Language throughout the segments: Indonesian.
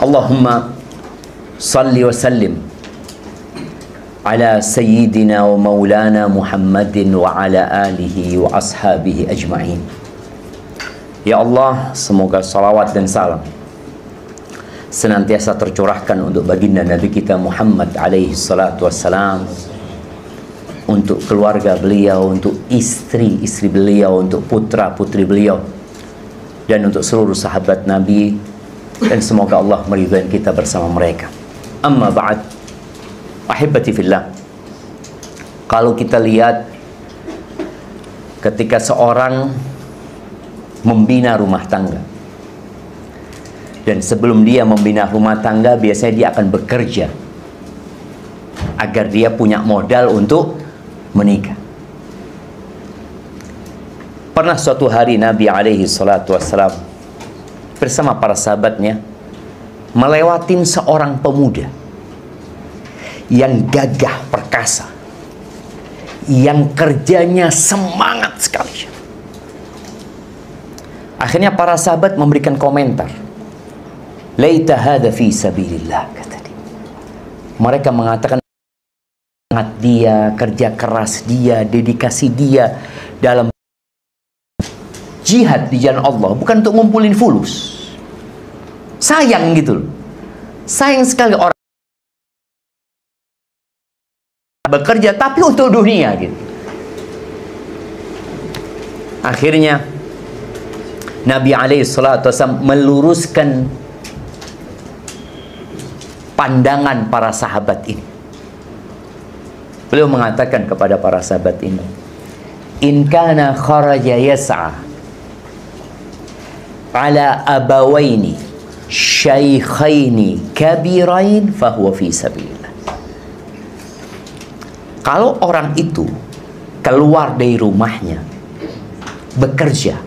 Allahumma salli wa sallim ala sayyidina wa maulana Muhammadin wa ala alihi wa ashabihi ajma'in. Ya Allah, semoga salawat dan salam senantiasa tercurahkan untuk baginda Nabi kita Muhammad alaihi salatu wassalam, untuk keluarga beliau, untuk istri-istri beliau, untuk putra-putri beliau, dan untuk seluruh sahabat Nabi, dan semoga Allah meridhai kita bersama mereka. Amma ba'd, ahibati fillah. Kalau kita lihat ketika seorang membina rumah tangga, dan sebelum dia membina rumah tangga, biasanya dia akan bekerja agar dia punya modal untuk menikah. Pernah suatu hari Nabi alaihi salatu wassalam bersama para sahabatnya melewatin seorang pemuda yang gagah perkasa, yang kerjanya semangat sekali. Akhirnya para sahabat memberikan komentar, laita hadza fi sabilillah, kata dia. Mereka mengatakan semangat dia, kerja keras dia, dedikasi dia dalam jihad di jalan Allah, bukan untuk ngumpulin fulus. Sayang gitu loh. Sayang sekali orang bekerja tapi untuk dunia gitu. Akhirnya Nabi alaihi salatu wasallam meluruskan pandangan para sahabat ini. Beliau mengatakan kepada para sahabat ini, in kana kharaja yas'a ala abawaini syaikhaini kabirain fahuwa fi sabilillah. Kalau orang itu keluar dari rumahnya bekerja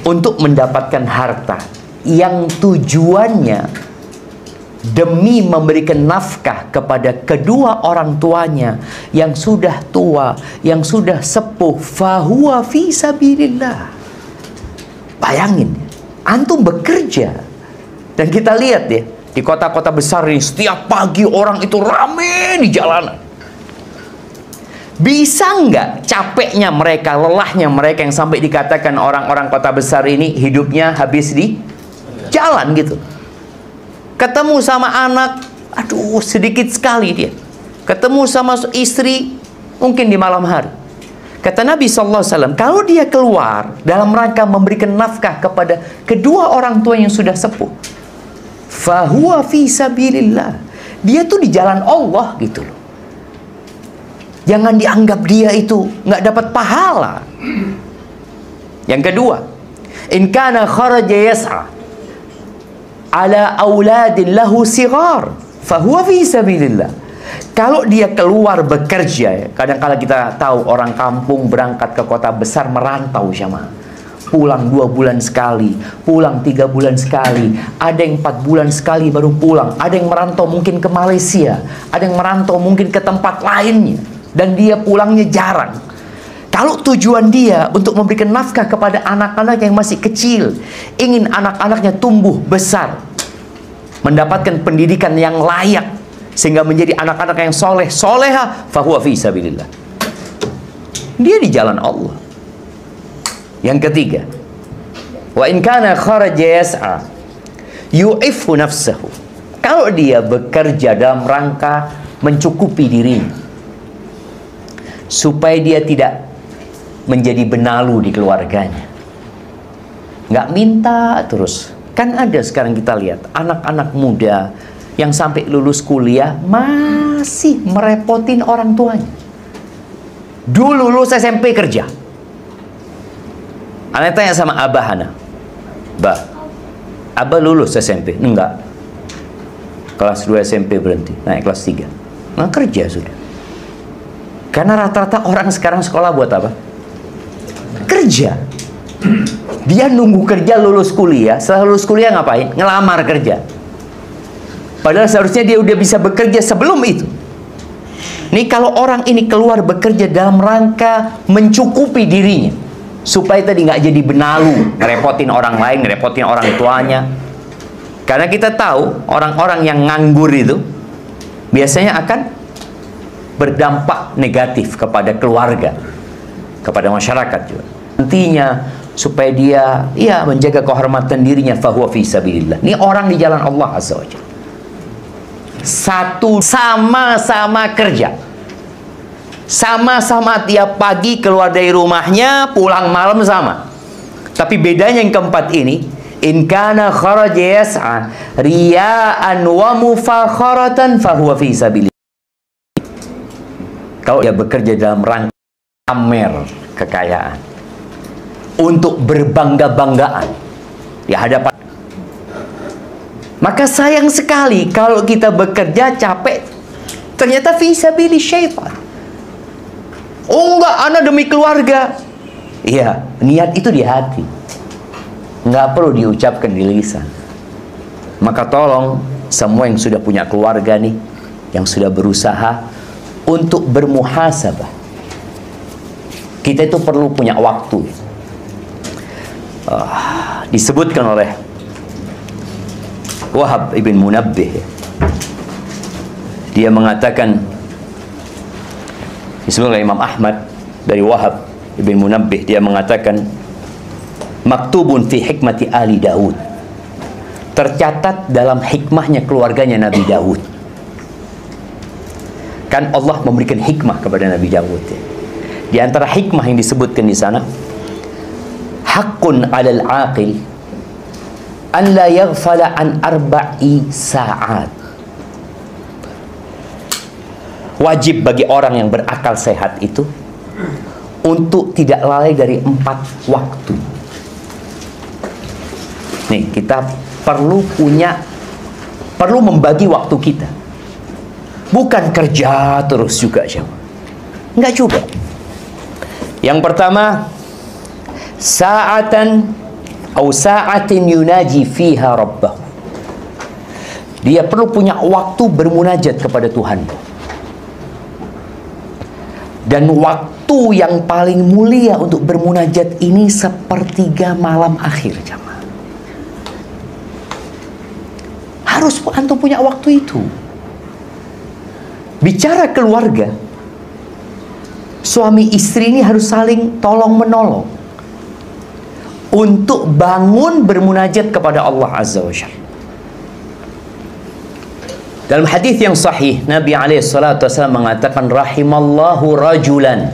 untuk mendapatkan harta yang tujuannya demi memberikan nafkah kepada kedua orang tuanya yang sudah tua, yang sudah sepuh, fahuwa fi sabilillah. Bayangin, antum bekerja, dan kita lihat ya, di kota-kota besar ini setiap pagi orang itu rame di jalanan. Bisa nggak capeknya mereka, lelahnya mereka yang sampai dikatakan orang-orang kota besar ini hidupnya habis di jalan gitu. Ketemu sama anak, aduh sedikit sekali dia. Ketemu sama istri, mungkin di malam hari. Kata Nabi SAW, kalau dia keluar dalam rangka memberikan nafkah kepada kedua orang tua yang sudah sepuh, fahuwa fi sabilillah. Dia tuh di jalan Allah gitu loh. Jangan dianggap dia itu nggak dapat pahala. Yang kedua, in kana kharaja yas'a ala auladin lahu sighar fahuwa fi sabilillah. Kalau dia keluar bekerja ya, kadang-kala kita tahu orang kampung berangkat ke kota besar merantau sama, pulang 2 bulan sekali, pulang 3 bulan sekali, ada yang 4 bulan sekali baru pulang, ada yang merantau mungkin ke Malaysia, ada yang merantau mungkin ke tempat lainnya, dan dia pulangnya jarang. Kalau tujuan dia untuk memberikan nafkah kepada anak-anak yang masih kecil, ingin anak-anaknya tumbuh besar, mendapatkan pendidikan yang layak, sehingga menjadi anak-anak yang soleh, soleha, fahuwa fi sabilillah. Dia di jalan Allah. Yang ketiga, wa in kana kharaja yas'a yu'iffu nafsahu. Kalau dia bekerja dalam rangka mencukupi dirinya, supaya dia tidak menjadi benalu di keluarganya, nggak minta terus. Kan ada sekarang kita lihat anak-anak muda yang sampai lulus kuliah masih merepotin orang tuanya. Dulu lulus SMP kerja. Ana tanya sama Abah Hana, Bah, Abah lulus SMP? Enggak. Kelas 2 SMP berhenti, naik kelas 3. Nah, kerja sudah. Karena rata-rata orang sekarang sekolah buat apa? Kerja. Dia nunggu kerja lulus kuliah. Setelah lulus kuliah ngapain? Ngelamar kerja. Padahal seharusnya dia udah bisa bekerja sebelum itu. Nih kalau orang ini keluar bekerja dalam rangka mencukupi dirinya, supaya tadi nggak jadi benalu, ngerepotin orang lain, ngerepotin orang tuanya, Karena kita tahu orang-orang yang nganggur itu biasanya akan berdampak negatif kepada keluarga, kepada masyarakat juga. Nantinya supaya dia menjaga kehormatan dirinya, fahuwa fi sabilillah. Ini orang di jalan Allah Azza wa Jalla. Satu, sama-sama kerja, sama-sama tiap pagi keluar dari rumahnya, pulang malam sama. Tapi bedanya yang keempat ini, in kana kharaja yas'a riya'an wa mufakharatan fahuwa fi sabilillah. Kalau dia bekerja dalam rangka pamer kekayaan, untuk berbangga-banggaan di hadapan, maka sayang sekali kalau kita bekerja capek, ternyata fi sabilillah syaitan. Oh enggak, ana demi keluarga. Iya, niat itu di hati, nggak perlu diucapkan di lisan. Maka tolong semua yang sudah punya keluarga nih, yang sudah berusaha untuk bermuhasabah. Kita itu perlu punya waktu. Disebutkan oleh Wahab ibn Munabbih, dia mengatakan, disebutkan oleh Imam Ahmad dari Wahab ibn Munabbih, dia mengatakan, maktubun fi hikmati ali Daud, tercatat dalam hikmahnya keluarganya Nabi Daud. Kan Allah memberikan hikmah kepada Nabi Daud. Di antara hikmah yang disebutkan di sana, haqqun 'alal 'aqil an la yaghfala an arba'i sa'at. Wajib bagi orang yang berakal sehat itu untuk tidak lalai dari 4 waktu. Nih, kita perlu membagi waktu kita. Bukan kerja terus juga, enggak juga. Yang pertama, sa'atin yunaji fiha rabbahu. Dia perlu punya waktu bermunajat kepada Tuhan. Dan waktu yang paling mulia untuk bermunajat ini sepertiga malam akhir, jamaah. Harus antum punya waktu itu. Bicara keluarga, suami istri ini harus saling tolong-menolong untuk bangun bermunajat kepada Allah Azza wa Jalla. Dalam hadis yang sahih, Nabi SAW mengatakan, rahimallahu rajulan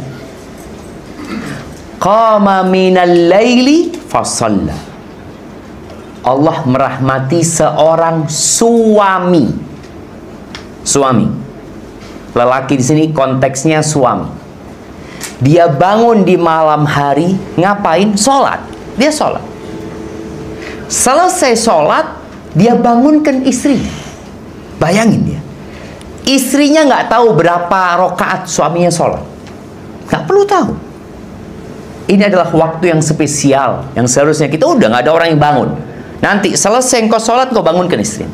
qama minal laili fasalla. Allah merahmati seorang suami. Lelaki di sini konteksnya suami. Dia bangun di malam hari, ngapain? Sholat. Dia sholat. Selesai sholat, dia bangunkan istrinya. Bayangin dia. Istrinya nggak tahu berapa rakaat suaminya sholat. Nggak perlu tahu. Ini adalah waktu yang spesial, yang seharusnya kita udah nggak ada orang yang bangun. Nanti selesai engkau sholat, engkau bangunkan istrinya.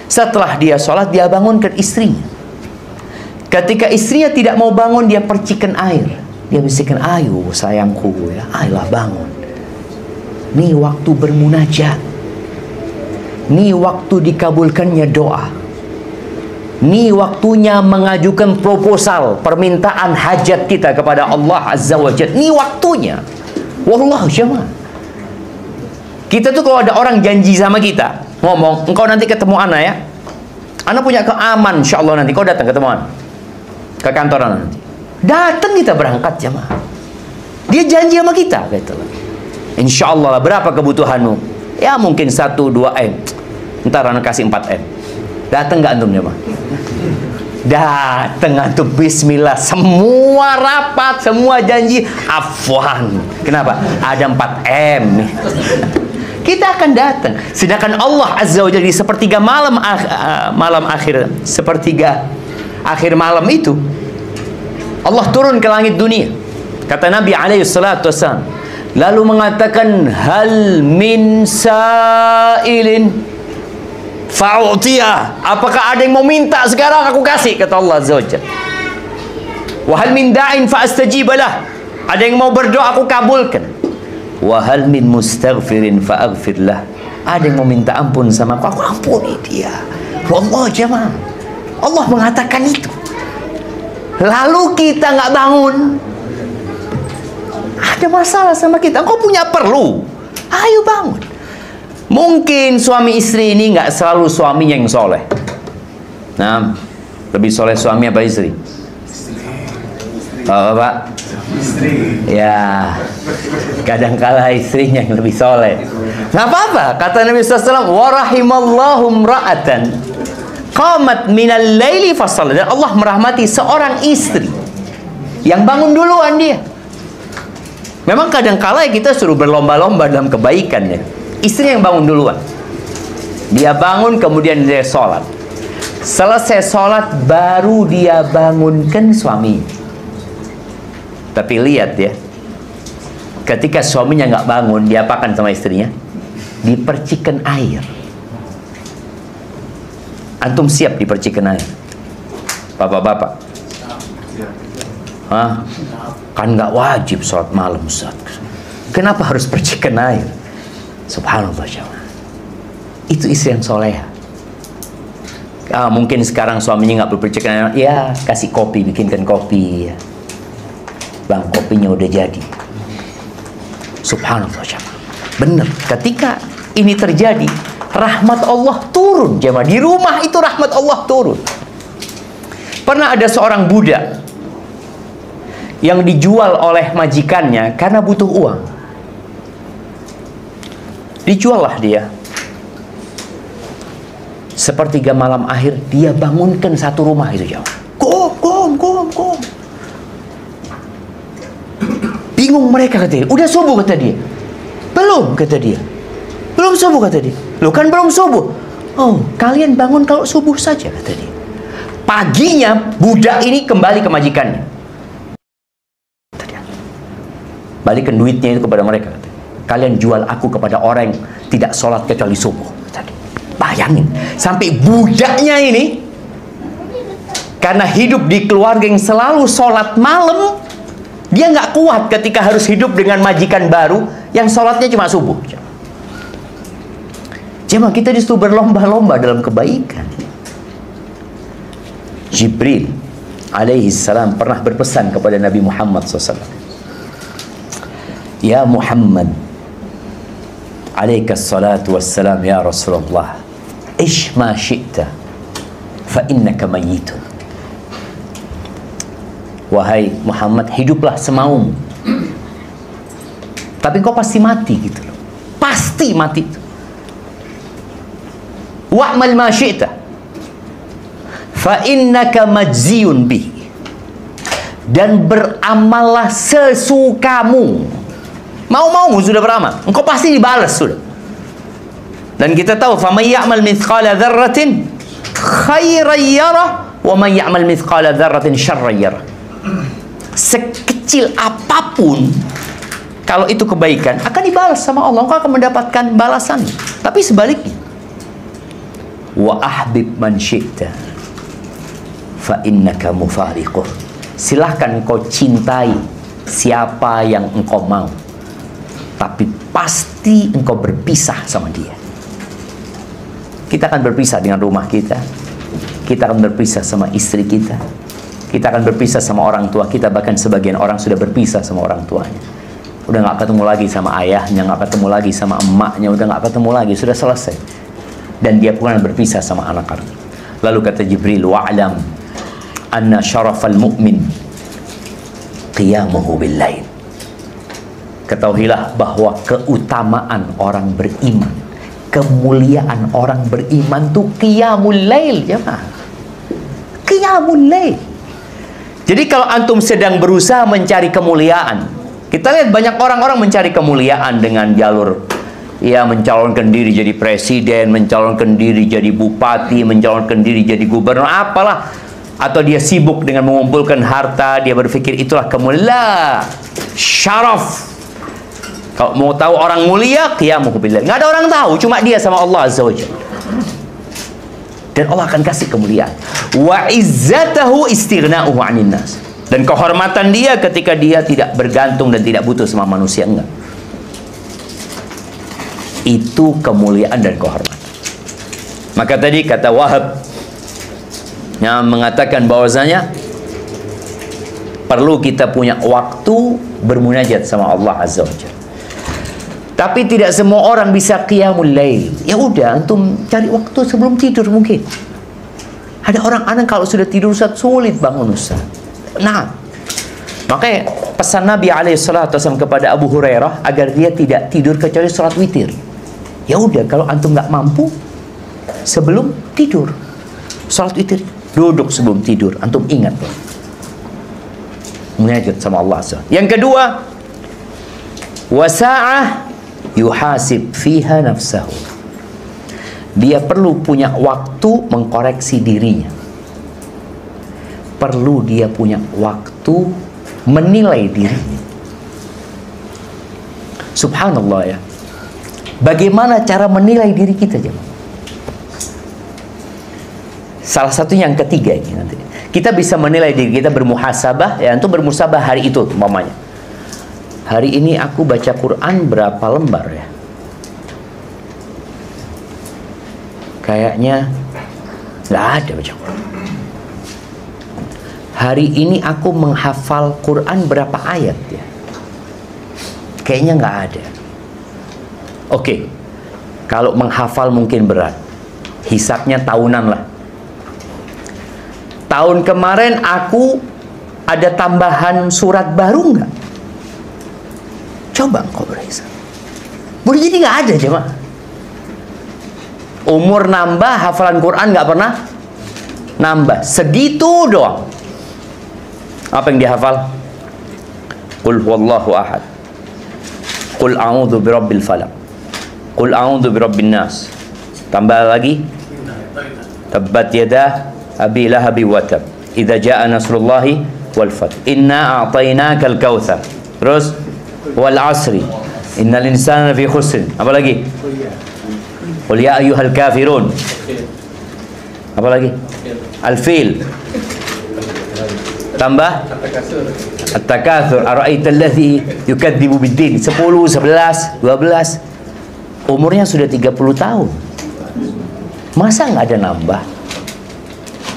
Setelah dia sholat, dia bangunkan istrinya. Ketika istrinya tidak mau bangun, dia percikan air. Dia bisikan, ayo sayangku ya, ayolah bangun. Nih waktu bermunajat. Nih waktu dikabulkannya doa. Nih waktunya mengajukan proposal, permintaan hajat kita kepada Allah Azza wa Jalla. Nih waktunya. Wallah jemaah. Kita tuh kalau ada orang janji sama kita, ngomong, engkau nanti ketemu ana ya. Ana punya keaman, insyaallah nanti kau datang ketemu ana. Ke kantor nanti. Datang kita berangkat jemaah. Dia janji sama kita, gitu. Insyaallah berapa kebutuhanmu? Ya mungkin 1-2 M. Ntar ana kasih 4 M. Datang nggak antum jemaah? Datang antum, bismillah, semua rapat, semua janji, afwan. Kenapa? Ada 4 M nih. Kita akan datang. Sedangkan Allah Azza wa Jalla di sepertiga malam akhir, sepertiga akhir malam itu, Allah turun ke langit dunia. Kata Nabi SAW, lalu mengatakan, hal min sa'ilin fa'utiyah. Apakah ada yang mau minta sekarang aku kasih, kata Allah Azza wa Jalla. Wa hal min da'in fa'astajibalah. Ada yang mau berdoa aku kabulkan. Wa hal min mustaghfirin fa'aghfirlah. Ada yang mau minta ampun sama aku ampuni dia. Wallah jemaah, Allah mengatakan itu. Lalu kita nggak bangun, ada masalah sama kita. Engkau punya perlu, ayo bangun. Mungkin suami istri ini nggak selalu suaminya yang soleh. Nah, lebih soleh suami apa istri? Pak? Ya, kadangkala istrinya yang lebih soleh. Nggak apa-apa, kata Nabi SAW, warahimallahu mra'atan qamat minal laili fasalla. Dan Allah merahmati seorang istri yang bangun duluan dia. Memang kadangkala kita suruh berlomba-lomba dalam kebaikan ya. Istri yang bangun duluan. Dia bangun kemudian dia sholat. Selesai sholat baru dia bangunkan suami. Tapi lihat ya, ketika suaminya nggak bangun, diapakan sama istrinya? Dipercikan air. Antum siap dipercikan air? Bapak-bapak? Hah? Kan nggak wajib sholat malam, Ustaz. Kenapa harus percikan air? Subhanallah jemaah. Itu istri yang soleha. Mungkin sekarang suaminya nggak berpercikan air, ya kasih kopi, bikinkan kopi ya. Bang, kopinya udah jadi. Subhanallah jemaah. Benar, ketika ini terjadi, rahmat Allah turun jemaah. Di rumah itu rahmat Allah turun. Pernah ada seorang budak yang dijual oleh majikannya karena butuh uang. Dijuallah dia. Sepertiga malam akhir dia bangunkan satu rumah itu jemaah. Kom. Bingung mereka, kata dia. Udah subuh, kata dia. Belum, kata dia. Belum subuh, kata dia. Loh kan belum subuh. Oh, kalian bangun kalau subuh saja, kata dia. Paginya budak ini kembali ke majikannya. Kata dia. Balikan duitnya itu kepada mereka, kata dia. Kalian jual aku kepada orang yang tidak sholat kecuali subuh, kata dia. Bayangin, sampai budaknya ini karena hidup di keluarga yang selalu sholat malam, dia nggak kuat ketika harus hidup dengan majikan baru yang sholatnya cuma subuh. Jemaah, kita disuruh berlomba-lomba dalam kebaikan. Jibril alaihi salam pernah berpesan kepada Nabi Muhammad SAW. Ya Muhammad, alaikas salatu wassalam ya Rasulullah, ish ma syi'ta fa innaka mayyitun. Wahai Muhammad, hiduplah semaumu. Tapi kau pasti mati gitu loh. Pasti mati. Wa'mal ma syi'ta fa innaka majziyun bih. Dan beramallah sesukamu. Mau-mau sudah beramal, engkau pasti dibalas sudah. Dan kita tahu, faman ya'mal mithqala dzarratin khairan yarah wa man ya'mal mithqala dzarratin syarran yarah. Sekecil apapun, kalau itu kebaikan, akan dibalas sama Allah. Engkau akan mendapatkan balasan. Tapi sebaliknya, wa ahbib man syi'ta fa innaka mufariquh. Silahkan engkau cintai siapa yang engkau mau, tapi pasti engkau berpisah sama dia. Kita akan berpisah dengan rumah kita. Kita akan berpisah sama istri kita. Kita akan berpisah sama orang tua kita. Bahkan sebagian orang sudah berpisah sama orang tuanya. Udah gak ketemu lagi sama ayahnya, gak ketemu lagi sama emaknya, udah gak ketemu lagi, sudah selesai. Dan dia pun berpisah sama anak-anak. Lalu kata Jibril, wa'alam anna syarafal mu'min qiyamuhu bil-lail. Ketahuilah bahwa keutamaan orang beriman, kemuliaan orang beriman itu qiyamul lail, jemaah. Qiyamul lail. Jadi kalau antum sedang berusaha mencari kemuliaan, kita lihat banyak orang-orang mencari kemuliaan dengan jalur, ya, mencalonkan diri jadi presiden, mencalonkan diri jadi bupati, mencalonkan diri jadi gubernur, apalah. Atau dia sibuk dengan mengumpulkan harta, dia berpikir itulah kemuliaan, syaraf. Kalau mau tahu orang mulia, qiyamuhu billah. Nggak ada orang tahu, cuma dia sama Allah Azza wa Jalla. Dan Allah akan kasih kemuliaan. Wa izzatahu istighna'uhu 'anil nas. Dan kehormatan dia ketika dia tidak bergantung dan tidak butuh sama manusia, enggak. Itu kemuliaan dan kehormatan. Maka tadi kata Wahab yang mengatakan bahwasanya perlu kita punya waktu bermunajat sama Allah Azza wa Jalla. Tapi tidak semua orang bisa qiyamul lail. Ya udah, antum cari waktu sebelum tidur mungkin. Ada orang kalau sudah tidur Ustaz sulit bangun Ustaz. Nah, makanya pesan Nabi SAW kepada Abu Hurairah agar dia tidak tidur kecuali sholat witir. Ya udah, kalau antum nggak mampu sebelum tidur sholat witir, duduk sebelum tidur, antum ingat loh, munajat sama Allah. Yang kedua, wasa'ah yuhasib fiha nafsahu. Dia perlu punya waktu mengkoreksi dirinya. Perlu dia punya waktu menilai dirinya. Subhanallah ya. Bagaimana cara menilai diri kita, jemaah? Salah satu yang ketiga ini nanti. Kita bisa menilai diri kita, bermuhasabah ya, untuk bermuhasabah hari itu umpamanya. Hari ini aku baca Quran berapa lembar ya? Kayaknya nggak ada baca Quran. Hari ini aku menghafal Quran berapa ayat ya? Kayaknya nggak ada. Oke, kalau menghafal mungkin berat. Hisabnya tahunan lah. Tahun kemarin aku ada tambahan surat baru nggak? Coba engkau berhisab. Boleh jadi nggak ada, jemaah. Umur nambah, hafalan Quran nggak pernah nambah. Segitu doang. Apa yang dihafal? Qul huwallahu ahad. Qul a'udzu birabbil falaq. Qul a'udzu birabbin nas. Tambah lagi. Tabbat yada abi lahabi wa tab. Idza jaa nasrullahi wal fath. Inna a'tainakal kautsar. Terus wal asri. Innal insana fi khusr. Apa lagi? Qul ya ayyuhal kafirun. Apa lagi? Al-fil. Tambah At-takatsur. Ara'aita allazi yukadzibu bid-din. 10, 11, 12. Umurnya sudah 30 tahun. Masa nggak ada nambah?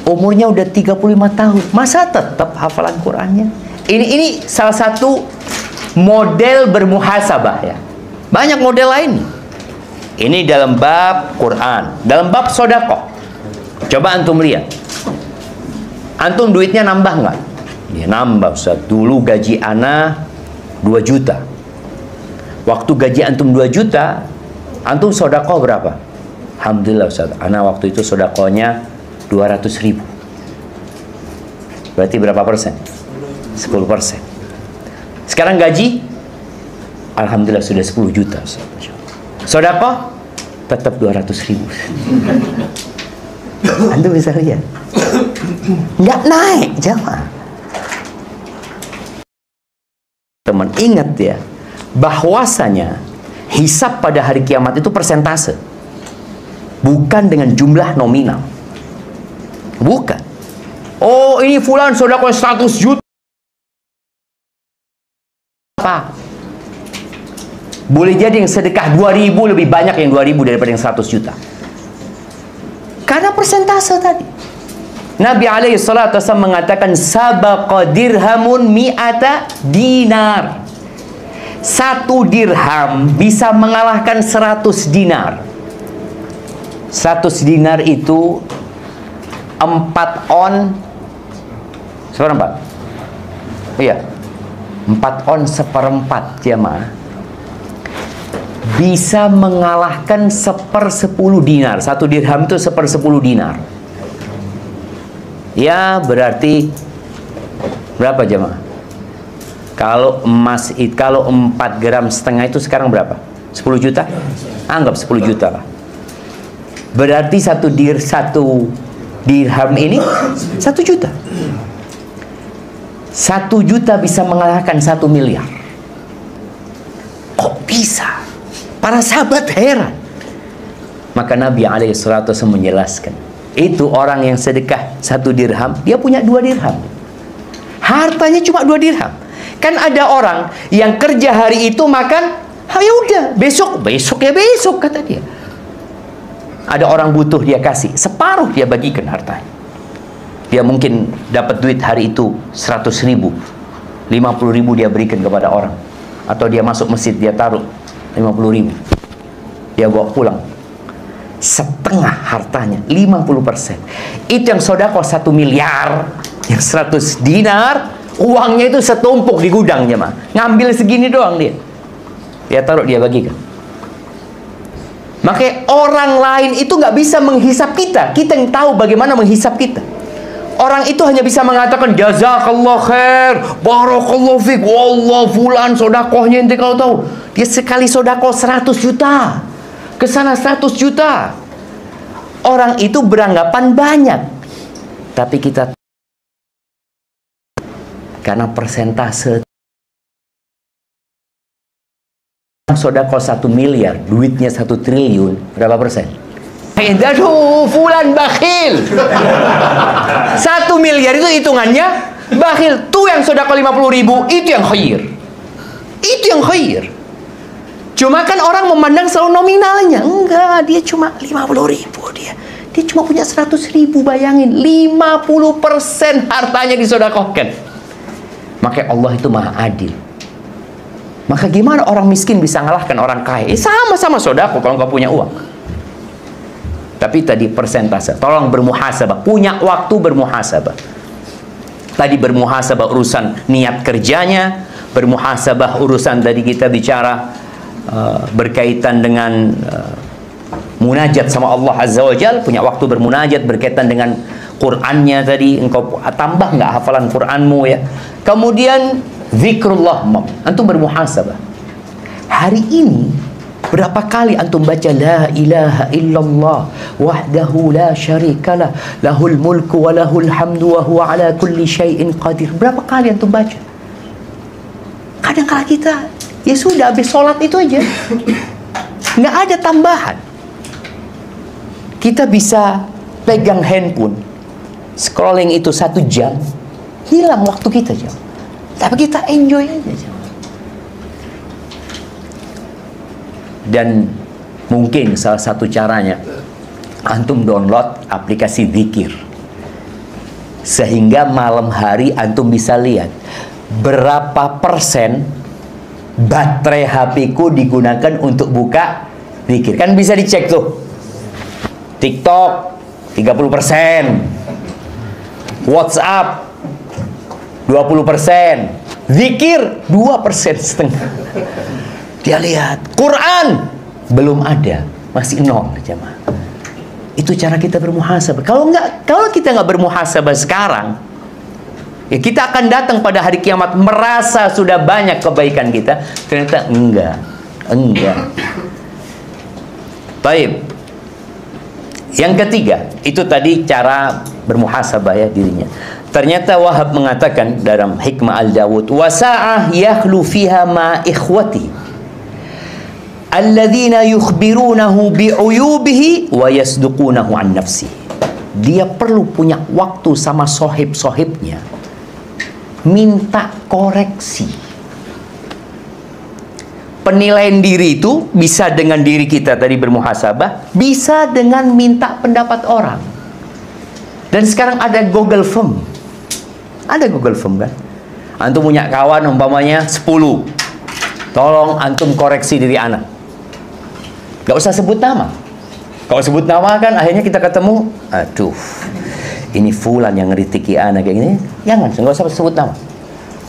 Umurnya udah 35 tahun. Masa tetap hafalan Qur'annya? Ini salah satu model bermuhasabah ya. Banyak model lain. Ini dalam bab Quran, dalam bab sedekah. Coba antum lihat. Antum duitnya nambah nggak? Ya nambah Ustaz. Dulu gaji ana 2 juta. Waktu gaji antum 2 juta, antum sedekah berapa? Alhamdulillah Ustaz, ana waktu itu sedekahnya 200.000. Berarti berapa persen? 10%. Sekarang gaji, alhamdulillah sudah 10 juta. Sedekah tetap 200.000. Anda bisa lihat, nggak naik jamaah. Teman ingat ya, bahwasanya hisab pada hari kiamat itu persentase, bukan dengan jumlah nominal. Bukan. Oh ini fulan sedekah 100 juta. Apa? Boleh jadi yang sedekah 2.000 lebih banyak yang 2.000 daripada yang 100 juta. Karena persentase tadi. Nabi SAW mengatakan sabaqa dirhamun mi'ata dinar. 1 dirham bisa mengalahkan 100 dinar. 100 dinar itu 4 on seperempat. Iya. 4 on seperempat jamaah. Bisa mengalahkan 1/10 dinar. 1 dirham itu 1/10 dinar. Ya berarti berapa jemaah? Kalau emas itu, kalau 4,5 gram itu sekarang berapa? 10 juta? Anggap 10 juta lah. Berarti 1 dirham ini 1 juta. 1 juta bisa mengalahkan 1 miliar. Kok bisa? Para sahabat heran. Maka Nabi SAW menjelaskan, itu orang yang sedekah 1 dirham, dia punya 2 dirham. Hartanya cuma 2 dirham. Kan ada orang yang kerja hari itu makan Ya udah, besok ya besok, kata dia. Ada orang butuh, dia kasih separuh, dia bagikan hartanya. Dia mungkin dapat duit hari itu 100.000, 50.000 dia berikan kepada orang. Atau dia masuk masjid, dia taruh 50.000, dia bawa pulang. Setengah hartanya, 50%. Itu yang sedekah 1 miliar, yang 100 dinar, uangnya itu setumpuk di gudangnya mah. Ngambil segini doang dia taruh, dia bagikan. Makanya orang lain itu nggak bisa menghisap kita. Kita yang tahu bagaimana menghisap kita. Orang itu hanya bisa mengatakan jazakallah khair, barakallahu fik, wallah fulan sodakohnya ente kalau tahu. Dia sekali sodakoh 100 juta. Kesana 100 juta. Orang itu beranggapan banyak. Tapi kita, karena persentase sodakoh 1 miliar, duitnya 1 triliun, berapa persen? Aduh, fulan bakhil. 1 miliar itu hitungannya bakhil. Tuh yang sodakoh 50.000, itu yang khair. Itu yang khair. Cuma kan orang memandang selalu nominalnya. Enggak, dia cuma 50.000 dia cuma punya 100.000, bayangin. 50% hartanya disodakohkan. Makanya Allah itu maha adil. Maka gimana orang miskin bisa ngalahkan orang kaya? Sama-sama sodakoh kalau nggak punya uang. Tapi tadi persentase. Tolong bermuhasabah. Punya waktu bermuhasabah. Tadi bermuhasabah urusan niat kerjanya. Bermuhasabah urusan tadi kita bicara berkaitan dengan munajat sama Allah Azza wa Jal. Punya waktu bermunajat berkaitan dengan Qur'annya tadi. Engkau tambah nggak hafalan Qur'anmu ya. Kemudian zikrullah. Antum bermuhasabah. Hari ini berapa kali antum baca la ilaha illallah wahdahu la syarikalah lahul mulku wa lahul hamdu wa huwa ala kulli syai'in qadir. Berapa kali antum baca? Kadang-kadang kita ya sudah habis sholat itu aja, nggak ada tambahan. Kita bisa pegang handphone, scrolling itu 1 jam, hilang waktu kita jam. Tapi kita enjoy aja jam. Dan mungkin salah satu caranya antum download aplikasi zikir, sehingga malam hari antum bisa lihat berapa persen baterai HP-ku digunakan untuk buka zikir. Kan bisa dicek tuh. TikTok 30%, WhatsApp 20%, zikir 2,5%. Dia lihat Quran belum ada, masih 0 jemaah. Itu cara kita bermuhasabah. Kalau kita nggak bermuhasabah sekarang, ya kita akan datang pada hari kiamat merasa sudah banyak kebaikan kita, ternyata enggak. Baik. Yang ketiga, itu tadi cara bermuhasabah ya dirinya. Ternyata Wahab mengatakan dalam Hikmah Al-Dawud, wasa'ah yakhlu fiha ma ikhwati alladzina yukhbirunahu bi'uyubihi wa yasduqunahu an nafsi. Dia perlu punya waktu sama sohib-sohibnya, minta koreksi. Penilaian diri itu bisa dengan diri kita tadi bermuhasabah, bisa dengan minta pendapat orang. Dan sekarang ada Google Form. Ada Google Form kan? Antum punya kawan umpamanya 10. Tolong antum koreksi diri anak. Gak usah sebut nama. Kalau sebut nama kan akhirnya kita ketemu, aduh, ini fulan yang ngeritiki anak kayak gini. Jangan, gak usah sebut nama.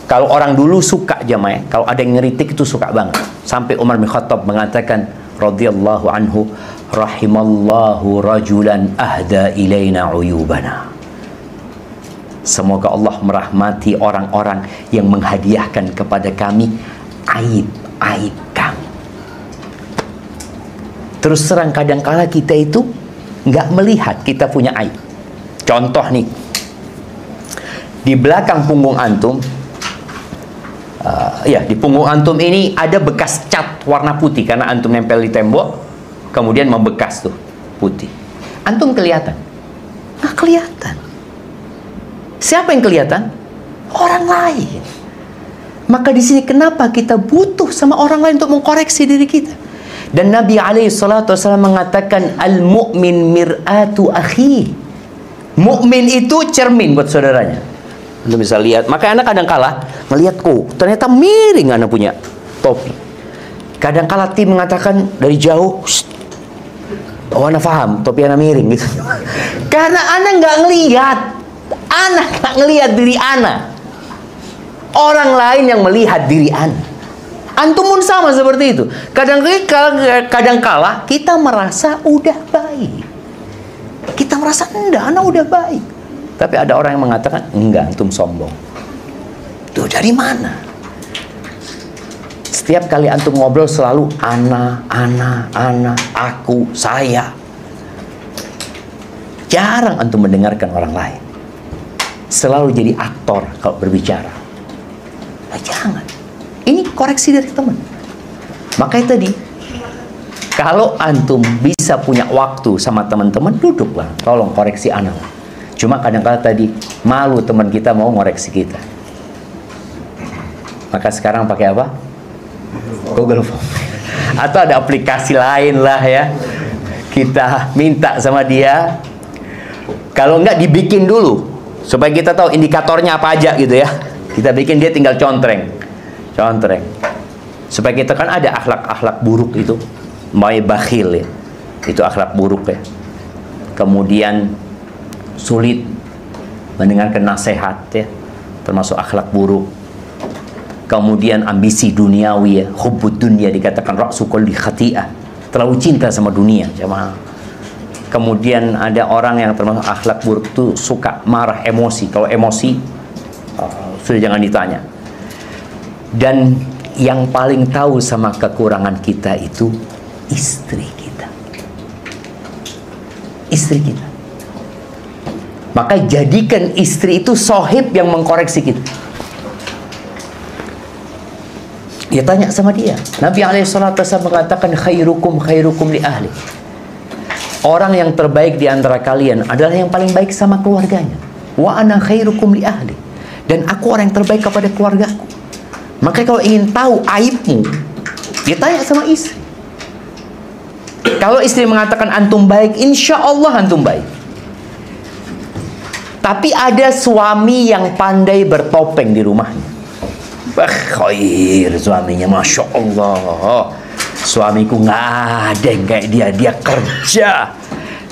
Kalau orang dulu suka jamaah, kalau ada yang ngeritik itu suka banget. Sampai Umar bin Khattab mengatakan radhiyallahu anhu, rahimallahu rajulan ahda ilaina uyubana. Semoga Allah merahmati orang-orang yang menghadiahkan kepada kami aib-aib kami. Terus terang kadang-kala kita itu nggak melihat kita punya aib. Contoh nih, di belakang punggung antum, di punggung antum ini ada bekas cat warna putih karena antum nempel di tembok, kemudian membekas tuh putih. Antum kelihatan? Nggak kelihatan. Siapa yang kelihatan? Orang lain. Maka di sini kenapa kita butuh sama orang lain untuk mengkoreksi diri kita? Dan Nabi SAW mengatakan, al-mu'min mir'atu akhi. Mukmin itu cermin buat saudaranya. Anda bisa lihat. Maka anak kadang kala melihat, oh ternyata miring anak punya topi. Kadang kala tim mengatakan dari jauh, oh anak paham topi anak miring gitu. Karena anak nggak ngelihat diri anak. Orang lain yang melihat diri Anda. Antum pun sama seperti itu. Kadang-kala kita merasa udah baik. Kita merasa enggak, Anda udah baik. Tapi ada orang yang mengatakan, enggak, antum sombong. Tuh dari mana? Setiap kali antum ngobrol selalu ana, aku, saya. Jarang antum mendengarkan orang lain. Selalu jadi aktor kalau berbicara. Nah, jangan. Ini koreksi dari teman. Makanya tadi, kalau antum bisa punya waktu sama teman-teman, duduklah. Tolong koreksi anak. Cuma kadang-kadang tadi, malu teman kita mau ngoreksi kita. Maka sekarang pakai apa? Google Form. Atau ada aplikasi lain lah ya. Kita minta sama dia. Kalau enggak dibikin dulu. Supaya kita tahu indikatornya apa aja gitu ya. Kita bikin, dia tinggal contreng. Supaya kita kan ada akhlak-akhlak buruk itu. Mai bakhil ya. Itu akhlak buruk ya. Kemudian sulit mendengarkan nasihat ya. Termasuk akhlak buruk. Kemudian ambisi duniawi ya. Hubbud dunia dikatakan ra'su kulli khati'ah. Terlalu cinta sama dunia jemaah. Kemudian ada orang yang termasuk akhlak buruk itu suka marah, emosi. Kalau emosi sudah jangan ditanya. Dan yang paling tahu sama kekurangan kita itu istri kita. Istri kita. Maka jadikan istri itu sohib yang mengkoreksi kita. Dia tanya sama dia. Nabi SAW mengatakan khairukum li ahli. Orang yang terbaik di antara kalian adalah yang paling baik sama keluarganya. Wa ana khairukum li ahli. Dan aku orang yang terbaik kepada keluargaku. Maka kalau ingin tahu aibmu, dia tanya sama istri. Kalau istri mengatakan antum baik, insya Allah antum baik. Tapi ada suami yang pandai bertopeng di rumahnya. Khair suaminya, Masya Allah. Suamiku nggak ada yang kayak dia. Dia kerja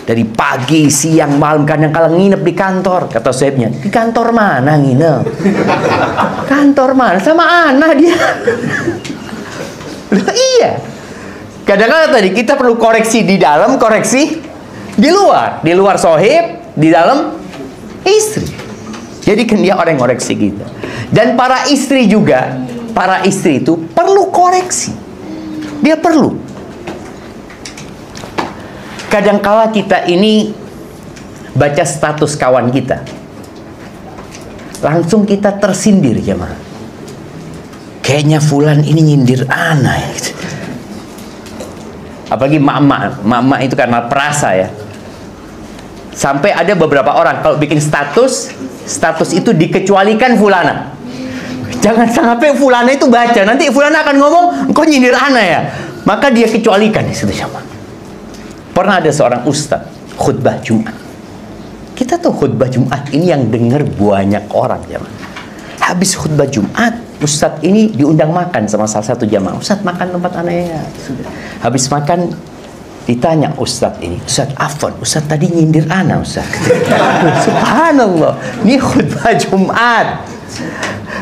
dari pagi, siang, malam, kadang-kadang nginep di kantor. Kata sahibnya, di kantor mana nginep? Kantor mana? Sama anak dia. Loh, iya. Kadang-kadang tadi kita perlu koreksi di dalam, koreksi di luar. Di luar sohib, di dalam istri. Jadi kan dia orang yang koreksi kita. Dan para istri juga, para istri itu perlu koreksi. Dia perlu. Kadangkala kita ini baca status kawan kita, langsung kita tersindir jemaah. Kayaknya fulan ini nyindir ana ya. Apalagi mak-mak itu karena perasa ya. Sampai ada beberapa orang kalau bikin status itu dikecualikan fulana. Jangan sampai fulana itu baca, nanti fulana akan ngomong, engkau nyindir ana ya. Maka dia kecualikan di situ jemaah. Pernah ada seorang ustadz khutbah Jumat. Kita tahu khutbah Jumat ini yang dengar banyak orang jemaah. Habis khutbah Jumat, ustadz ini diundang makan sama salah satu jamaah. Ustadz makan tempat anaknya. Habis makan ditanya ustadz ini, Ustadz afwan, ustadz tadi nyindir ana ustadz. Subhanallah, ini khutbah Jumat.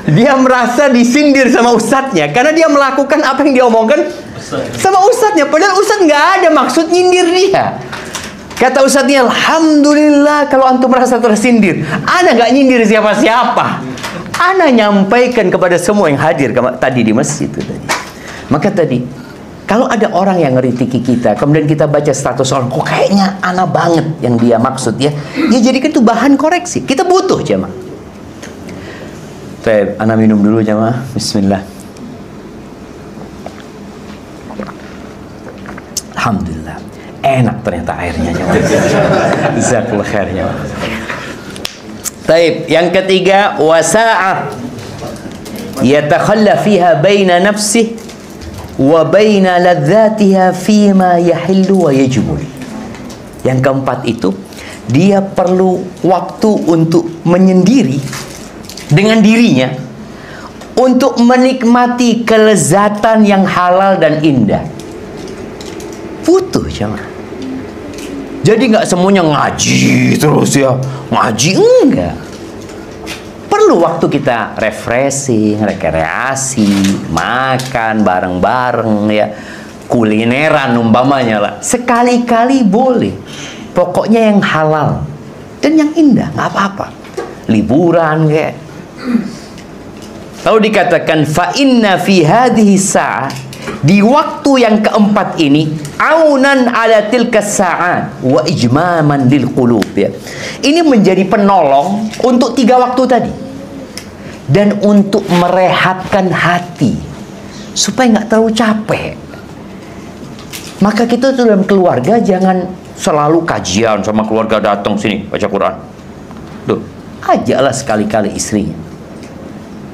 Dia merasa disindir sama ustadznya karena dia melakukan apa yang dia omongkan sama ustadznya, padahal ustadz nggak ada maksud nyindir dia. Kata ustadznya, alhamdulillah kalau antum merasa tersindir. Ana nggak nyindir siapa-siapa. Ana nyampaikan kepada semua yang hadir tadi di masjid itu tadi. Maka tadi kalau ada orang yang ngeritiki kita, kemudian kita baca status orang, kok kayaknya ana banget yang dia maksud ya. Ya jadikan itu bahan koreksi. Kita butuh jemaah. Baik, ana minum dulu jemaah. Bismillah. Alhamdulillah, enak ternyata airnya. Jazakallahu khairnya. Taib, yang ketiga wasa'ah. Yatakhalla fiha baina nafsih wa baina ladzatiha fima yahillu wa yajmul. Yang keempat itu, dia perlu waktu untuk menyendiri dengan dirinya untuk menikmati kelezatan yang halal dan indah. Butuh jemaah. Jadi nggak semuanya ngaji terus ya, ngaji enggak. Perlu waktu kita refreshing, rekreasi, makan bareng-bareng ya, kulineran umpamanya lah. Sekali-kali boleh. Pokoknya yang halal dan yang indah, nggak apa-apa. Liburan kayak. Lalu dikatakan fa inna fi hadhihi sa'ah, di waktu yang keempat ini, aunan ala tilka sa'at wa ijmaman lil qulub ya. Ini menjadi penolong untuk 3 waktu tadi. Dan untuk merehatkan hati supaya nggak terlalu capek. Maka kita tuh dalam keluarga jangan selalu kajian sama keluarga, datang sini baca Quran. Tuh, ajaklah sekali-kali istrinya.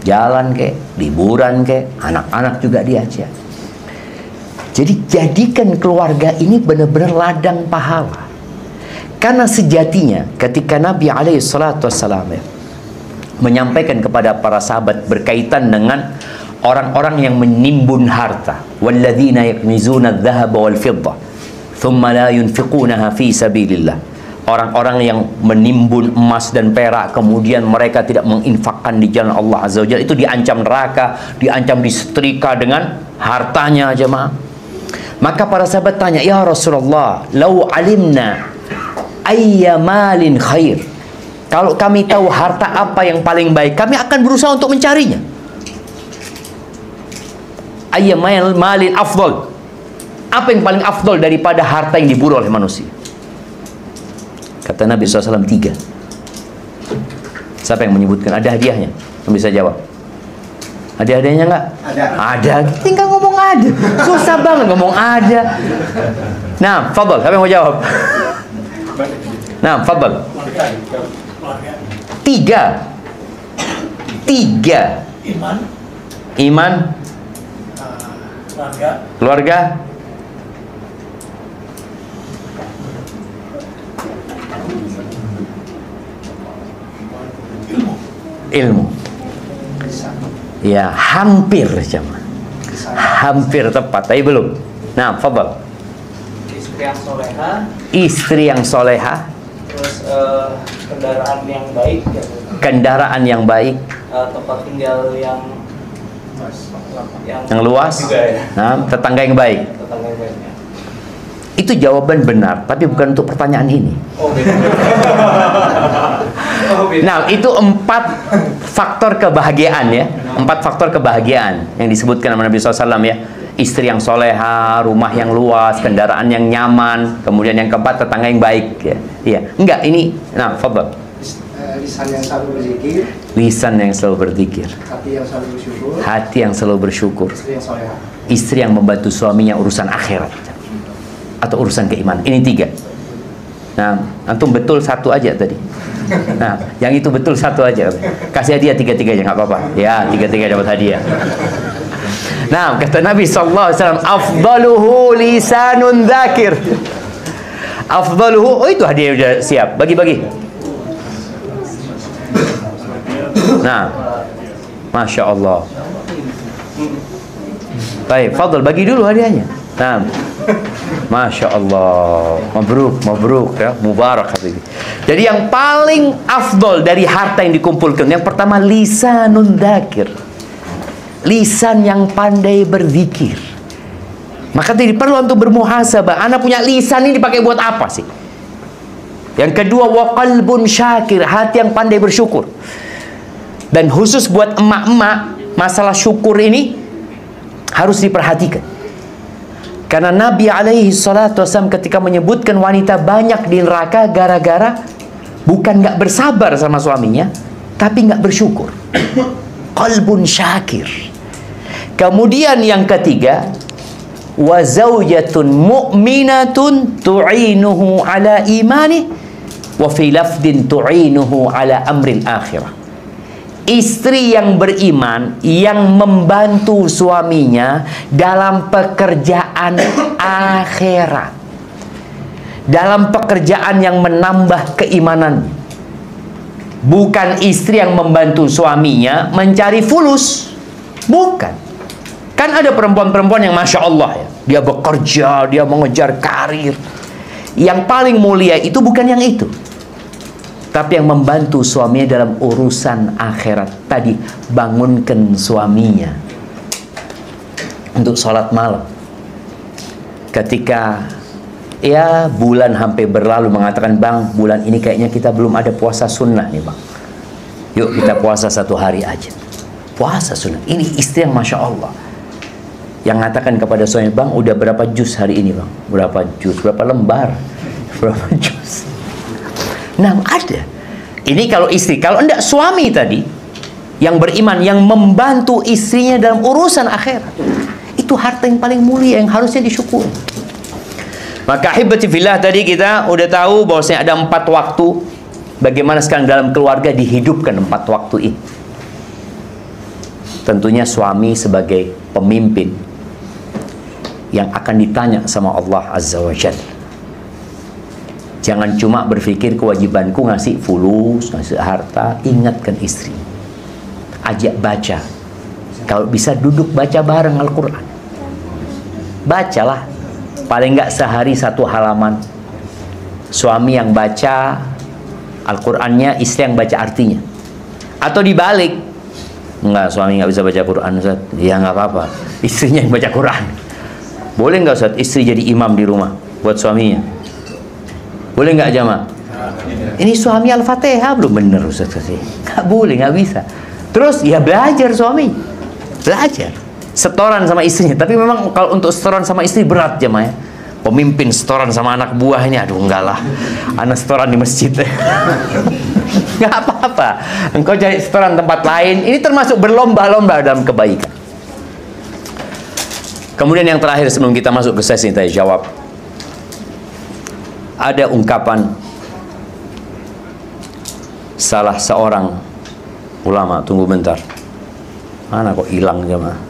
Jalan kek, liburan kek, anak-anak juga diajak. Jadi jadikan keluarga ini benar-benar ladang pahala. Karena sejatinya ketika Nabi SAW menyampaikan kepada para sahabat berkaitan dengan orang-orang yang menimbun harta, walladzina yaknizuna adh-dhahaba wal fiddah thumma la yunfiqunaha fi sabilillah, orang-orang yang menimbun emas dan perak kemudian mereka tidak menginfakkan di jalan Allah Azza wa Jalla, itu diancam neraka, diancam disetrika dengan hartanya jemaah. Maka para sahabat tanya, ya Rasulullah, lau alimna ayya malin khair, kalau kami tahu harta apa yang paling baik, kami akan berusaha untuk mencarinya. Ayya malin afdal, apa yang paling afdal daripada harta yang diburu oleh manusia? Kata Nabi SAW 3. Siapa yang menyebutkan? Ada hadiahnya? Yang bisa jawab? Ada hadiahnya nggak? Ada. Tinggal ngomong ada. Susah banget ngomong ada. Nah, fadal. Siapa yang mau jawab? Nah, fadal. 3. Iman. Keluarga. Ilmu. Ya, hampir jemaah. Hampir tepat, tapi belum. Nah, fadal. Istri yang soleha. Istri yang soleha. Terus kendaraan yang baik ya. Kendaraan yang baik. Tempat tinggal yang luas juga, ya. Nah, tetangga yang baik. Tetangga yang baik, ya. Itu jawaban benar, tapi bukan untuk pertanyaan ini. Oh, beda. Oh, beda. Nah, itu 4 faktor kebahagiaan ya. 4 faktor kebahagiaan yang disebutkan sama Nabi SAW ya. Istri yang soleha, rumah yang luas, kendaraan yang nyaman, kemudian yang keempat tetangga yang baik ya. Iya, enggak ini. Nah, fadhal. Lisan yang selalu berzikir. Lisan yang selalu berzikir. Hati yang selalu bersyukur. Hati yang selalu bersyukur. Istri yang soleha. Istri yang membantu suaminya urusan akhirat atau urusan keimanan. Ini 3. Nah, antum betul 1 aja tadi. Nah, yang itu betul 1 aja. Kasih hadiah 3-3 aja, nggak apa-apa. Ya, 3-3 dapat hadiah. Nah, kata Nabi SAW, afdaluhu lisanun dzakir. Afdaluhu, oh itu hadiah udah siap. Bagi-bagi. Nah, Masya Allah. Baik, fadl, bagi dulu hadiahnya. Nah, Masya Allah. Mabruk ya, mubarak habibi. Jadi yang paling afdol dari harta yang dikumpulkan, yang pertama lisanun dzakir. Lisan yang pandai berzikir. Maka jadi perlu untuk bermuhasabah. Anak punya lisan ini dipakai buat apa sih? Yang kedua, wa qalbun syakir, hati yang pandai bersyukur. Dan khusus buat emak-emak, masalah syukur ini harus diperhatikan. Karena Nabi SAW ketika menyebutkan wanita banyak di neraka gara-gara bukan nggak bersabar sama suaminya, tapi nggak bersyukur. Qalbun syakir. Kemudian yang ketiga, wa zaujatun mu'minatun tu'inuhu ala imani wa fi lafdin tu'inuhu ala amril akhirah. istri yang beriman yang membantu suaminya dalam pekerjaan akhirat, dalam pekerjaan yang menambah keimanan. Bukan istri yang membantu suaminya mencari fulus. Bukan. Kan ada perempuan-perempuan yang Masya Allah ya, dia bekerja, dia mengejar karir. Yang paling mulia itu bukan yang itu, tapi yang membantu suaminya dalam urusan akhirat. Tadi, bangunkan suaminya untuk sholat malam. Ketika ya bulan hampir berlalu, mengatakan, bang, bulan ini kayaknya kita belum ada puasa sunnah nih bang, yuk kita puasa 1 hari aja. Puasa sunnah. Ini istri yang Masya Allah, yang mengatakan kepada suami, bang, udah berapa juz hari ini bang? Berapa juz? Berapa lembar? Berapa juz? Nah, ada. Ini kalau istri. Kalau enggak, suami tadi yang beriman, yang membantu istrinya dalam urusan akhirat, itu harta yang paling mulia, yang harusnya disyukuri. Maka ahibati fillah, tadi kita udah tahu bahwasanya ada 4 waktu. Bagaimana sekarang dalam keluarga dihidupkan 4 waktu ini. Tentunya suami sebagai pemimpin yang akan ditanya sama Allah Azza wa Jalla. Jangan cuma berpikir kewajibanku ngasih fulus, ngasih harta. Ingatkan istri, ajak baca. Kalau bisa duduk baca bareng Al-Quran. Bacalah, paling nggak sehari 1 halaman. Suami yang baca Al-Qurannya, istri yang baca artinya. Atau dibalik, enggak, suami nggak bisa baca Quran, Ustaz. Ya nggak apa-apa, istrinya yang baca Quran. Boleh nggak Ustaz, istri jadi imam di rumah buat suaminya? Boleh nggak jamaah? Ini suami Al-Fatihah belum bener Ustaz. Nggak boleh, nggak bisa. Terus ya belajar suami, belajar setoran sama istrinya. Tapi memang kalau untuk setoran sama istri berat jamaah ya. Pemimpin setoran sama anak buah ini, aduh enggak lah, anak setoran di masjid. Nggak apa-apa, engkau cari setoran tempat lain. Ini termasuk berlomba-lomba dalam kebaikan. Kemudian yang terakhir sebelum kita masuk ke sesi tanya jawab, ada ungkapan salah seorang ulama. Tunggu bentar, mana kok hilang jemaah?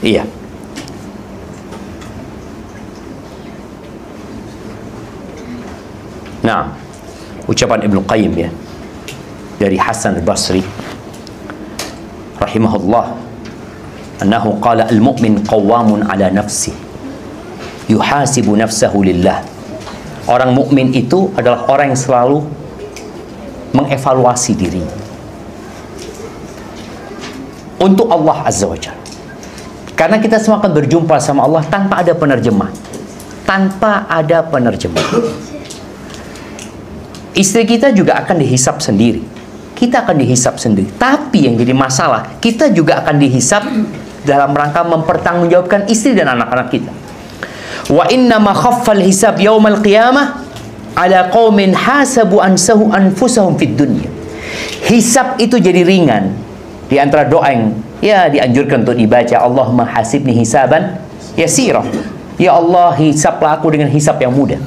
Iya. Nah, ucapan Ibnu Qayyim ya, dari Hasan al-Basri rahimahullah, annahu qala al-mu'min qawwamun ala nafsi yuhasibu nafsahu lillah. Orang mukmin itu adalah orang yang selalu mengevaluasi diri untuk Allah Azza wa Jalla. Karena kita semua akan berjumpa sama Allah tanpa ada penerjemah. Tanpa ada penerjemah. Istri kita juga akan dihisap sendiri. Kita akan dihisap sendiri. Tapi yang jadi masalah, kita juga akan dihisap dalam rangka mempertanggungjawabkan istri dan anak-anak kita. Wa inna ma khaffal hisab yaumal qiyamah ala qaumin hasabu anfusahum fid dunya. Hisab itu jadi ringan. Di antara doa yang ya dianjurkan untuk dibaca, Allahumma hasibni hisaban yasirah. Ya Allah, hisablah aku dengan hisab yang mudah.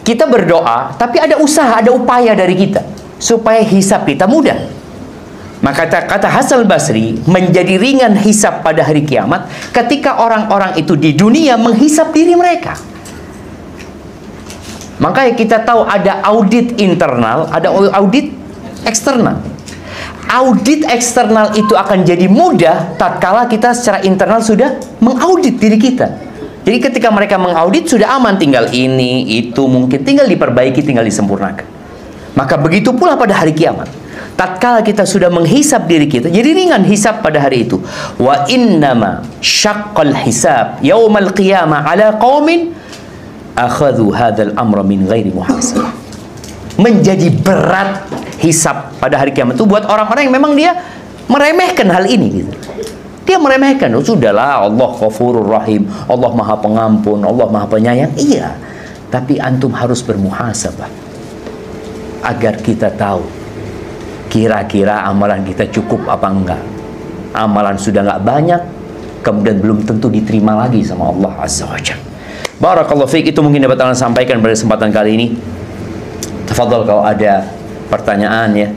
Kita berdoa, tapi ada usaha, ada upaya dari kita supaya hisab kita mudah. Maka kata Hasan al-Basri, menjadi ringan hisab pada hari kiamat ketika orang-orang itu di dunia menghisab diri mereka. Makanya kita tahu ada audit internal, ada audit eksternal. Audit eksternal itu akan jadi mudah tatkala kita secara internal sudah mengaudit diri kita. Jadi ketika mereka mengaudit sudah aman, tinggal ini, itu mungkin tinggal diperbaiki, tinggal disempurnakan. Maka begitu pula pada hari kiamat. Tatkala kita sudah menghisab diri kita, jadi ringan hisab pada hari itu. Wa innama syaqqal hisab yaumal qiyamah ala qaumin akhadhu hadzal amra min ghairi muhasabah. Menjadi berat hisab pada hari kiamat itu buat orang-orang yang memang dia meremehkan hal ini gitu. Dia meremehkan, oh, sudahlah, Allah Ghafurur Rahim, Allah Maha Pengampun, Allah Maha Penyayang. Iya, tapi antum harus bermuhasabah agar kita tahu kira-kira amalan kita cukup apa enggak. Amalan sudah enggak banyak, kemudian belum tentu diterima lagi sama Allah Azza wa Jalla. Barakallahu fiik, itu mungkin dapat Anda sampaikan pada kesempatan kali ini. Tafadhol kalau ada pertanyaan ya.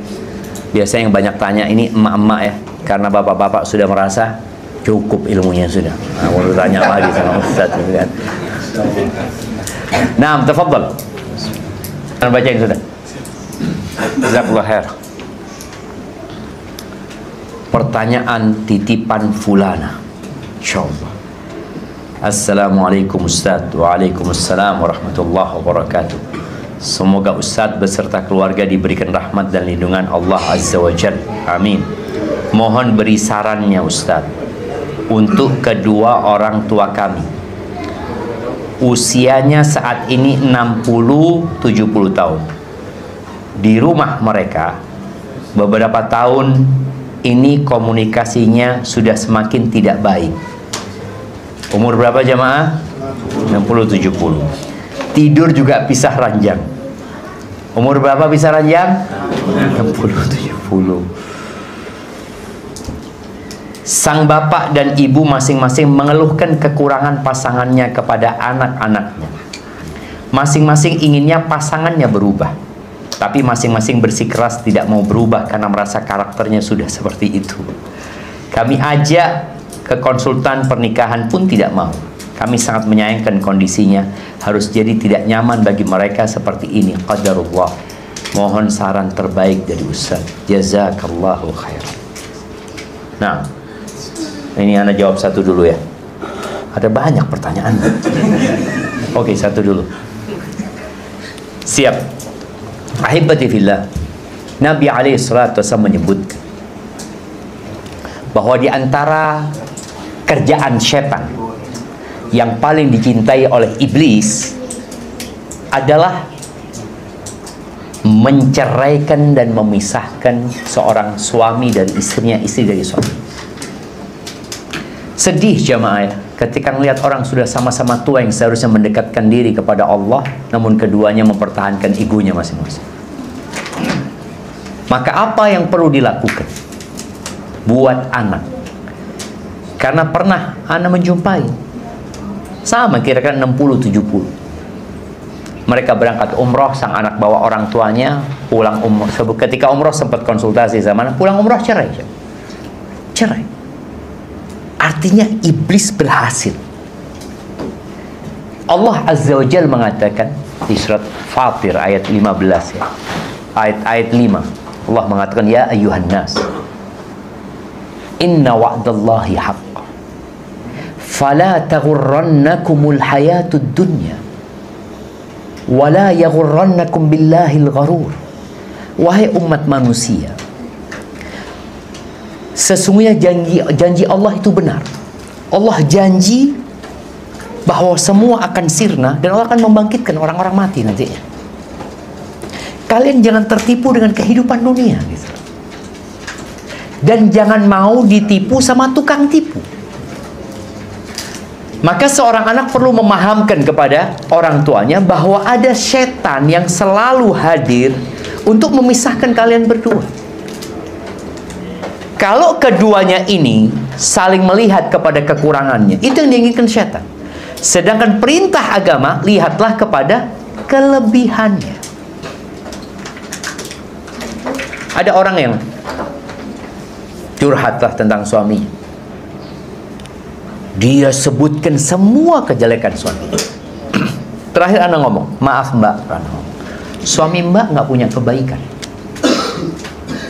Biasanya yang banyak tanya ini emak-emak ya, karena bapak-bapak sudah merasa cukup ilmunya sudah. Nah, mau tanya lagi sama Ustaz gitu kan. Nah, tafadhol. Anda bacain sudah. Jazakallahu khair. Pertanyaan titipan fulana. Insyaallah. Assalamualaikum Ustaz. Waalaikumsalam warahmatullahi wabarakatuh. Semoga Ustaz beserta keluarga diberikan rahmat dan lindungan Allah Azza wa Jalla. Amin. Mohon beri sarannya Ustaz untuk kedua orang tua kami. Usianya saat ini 60-70 tahun. Di rumah mereka beberapa tahun ini komunikasinya sudah semakin tidak baik. Umur berapa jamaah? 60-70. Tidur juga pisah ranjang. Umur berapa pisah ranjang? 60-70. Sang bapak dan ibu masing-masing mengeluhkan kekurangan pasangannya kepada anak-anaknya. Masing-masing inginnya pasangannya berubah, tapi masing-masing bersikeras tidak mau berubah karena merasa karakternya sudah seperti itu. Kami ajak ke konsultan pernikahan pun tidak mau. Kami sangat menyayangkan kondisinya. Harus jadi tidak nyaman bagi mereka seperti ini. Qadarullah. Mohon saran terbaik dari Ustaz. Jazakallahu khairan. Nah, ini Anda jawab satu dulu ya. Ada banyak pertanyaan. Oke, satu dulu. Siap. Ahibati fillah. Nabi alaihi salatu wasallam menyebut bahwa di antara kerjaan setan yang paling dicintai oleh iblis adalah menceraikan dan memisahkan seorang suami dan istrinya, istri dari suami. Sedih jamaah ya, ketika melihat orang sudah sama-sama tua yang seharusnya mendekatkan diri kepada Allah, namun keduanya mempertahankan egonya masing-masing. Maka apa yang perlu dilakukan buat anak? Karena pernah Anda menjumpai sama kira-kira 60-70. Mereka berangkat umroh, sang anak bawa orang tuanya, pulang umroh. Ketika umroh sempat konsultasi sama anak, pulang umroh cerai. Cerai. Artinya iblis berhasil. Allah Azza wa Jalla mengatakan di surat Fatir ayat 15 ya. Ayat 5. Allah mengatakan ya ayyuhan nas. Inna wa'dallahi haqq. Fala taghurrannakumul hayatud dunya wala yaghurrannakum billahil gharur. Wahai umat manusia, sesungguhnya janji Allah itu benar. Allah janji bahwa semua akan sirna dan Allah akan membangkitkan orang-orang mati nantinya. Kalian jangan tertipu dengan kehidupan dunia gitu. Dan jangan mau ditipu sama tukang tipu. Maka seorang anak perlu memahamkan kepada orang tuanya bahwa ada setan yang selalu hadir untuk memisahkan kalian berdua. Kalau keduanya ini saling melihat kepada kekurangannya, itu yang diinginkan setan. Sedangkan perintah agama, lihatlah kepada kelebihannya. Ada orang yang curhatlah tentang suaminya. Dia sebutkan semua kejelekan suami. Terakhir Anda ngomong, maaf mbak, suami mbak nggak punya kebaikan.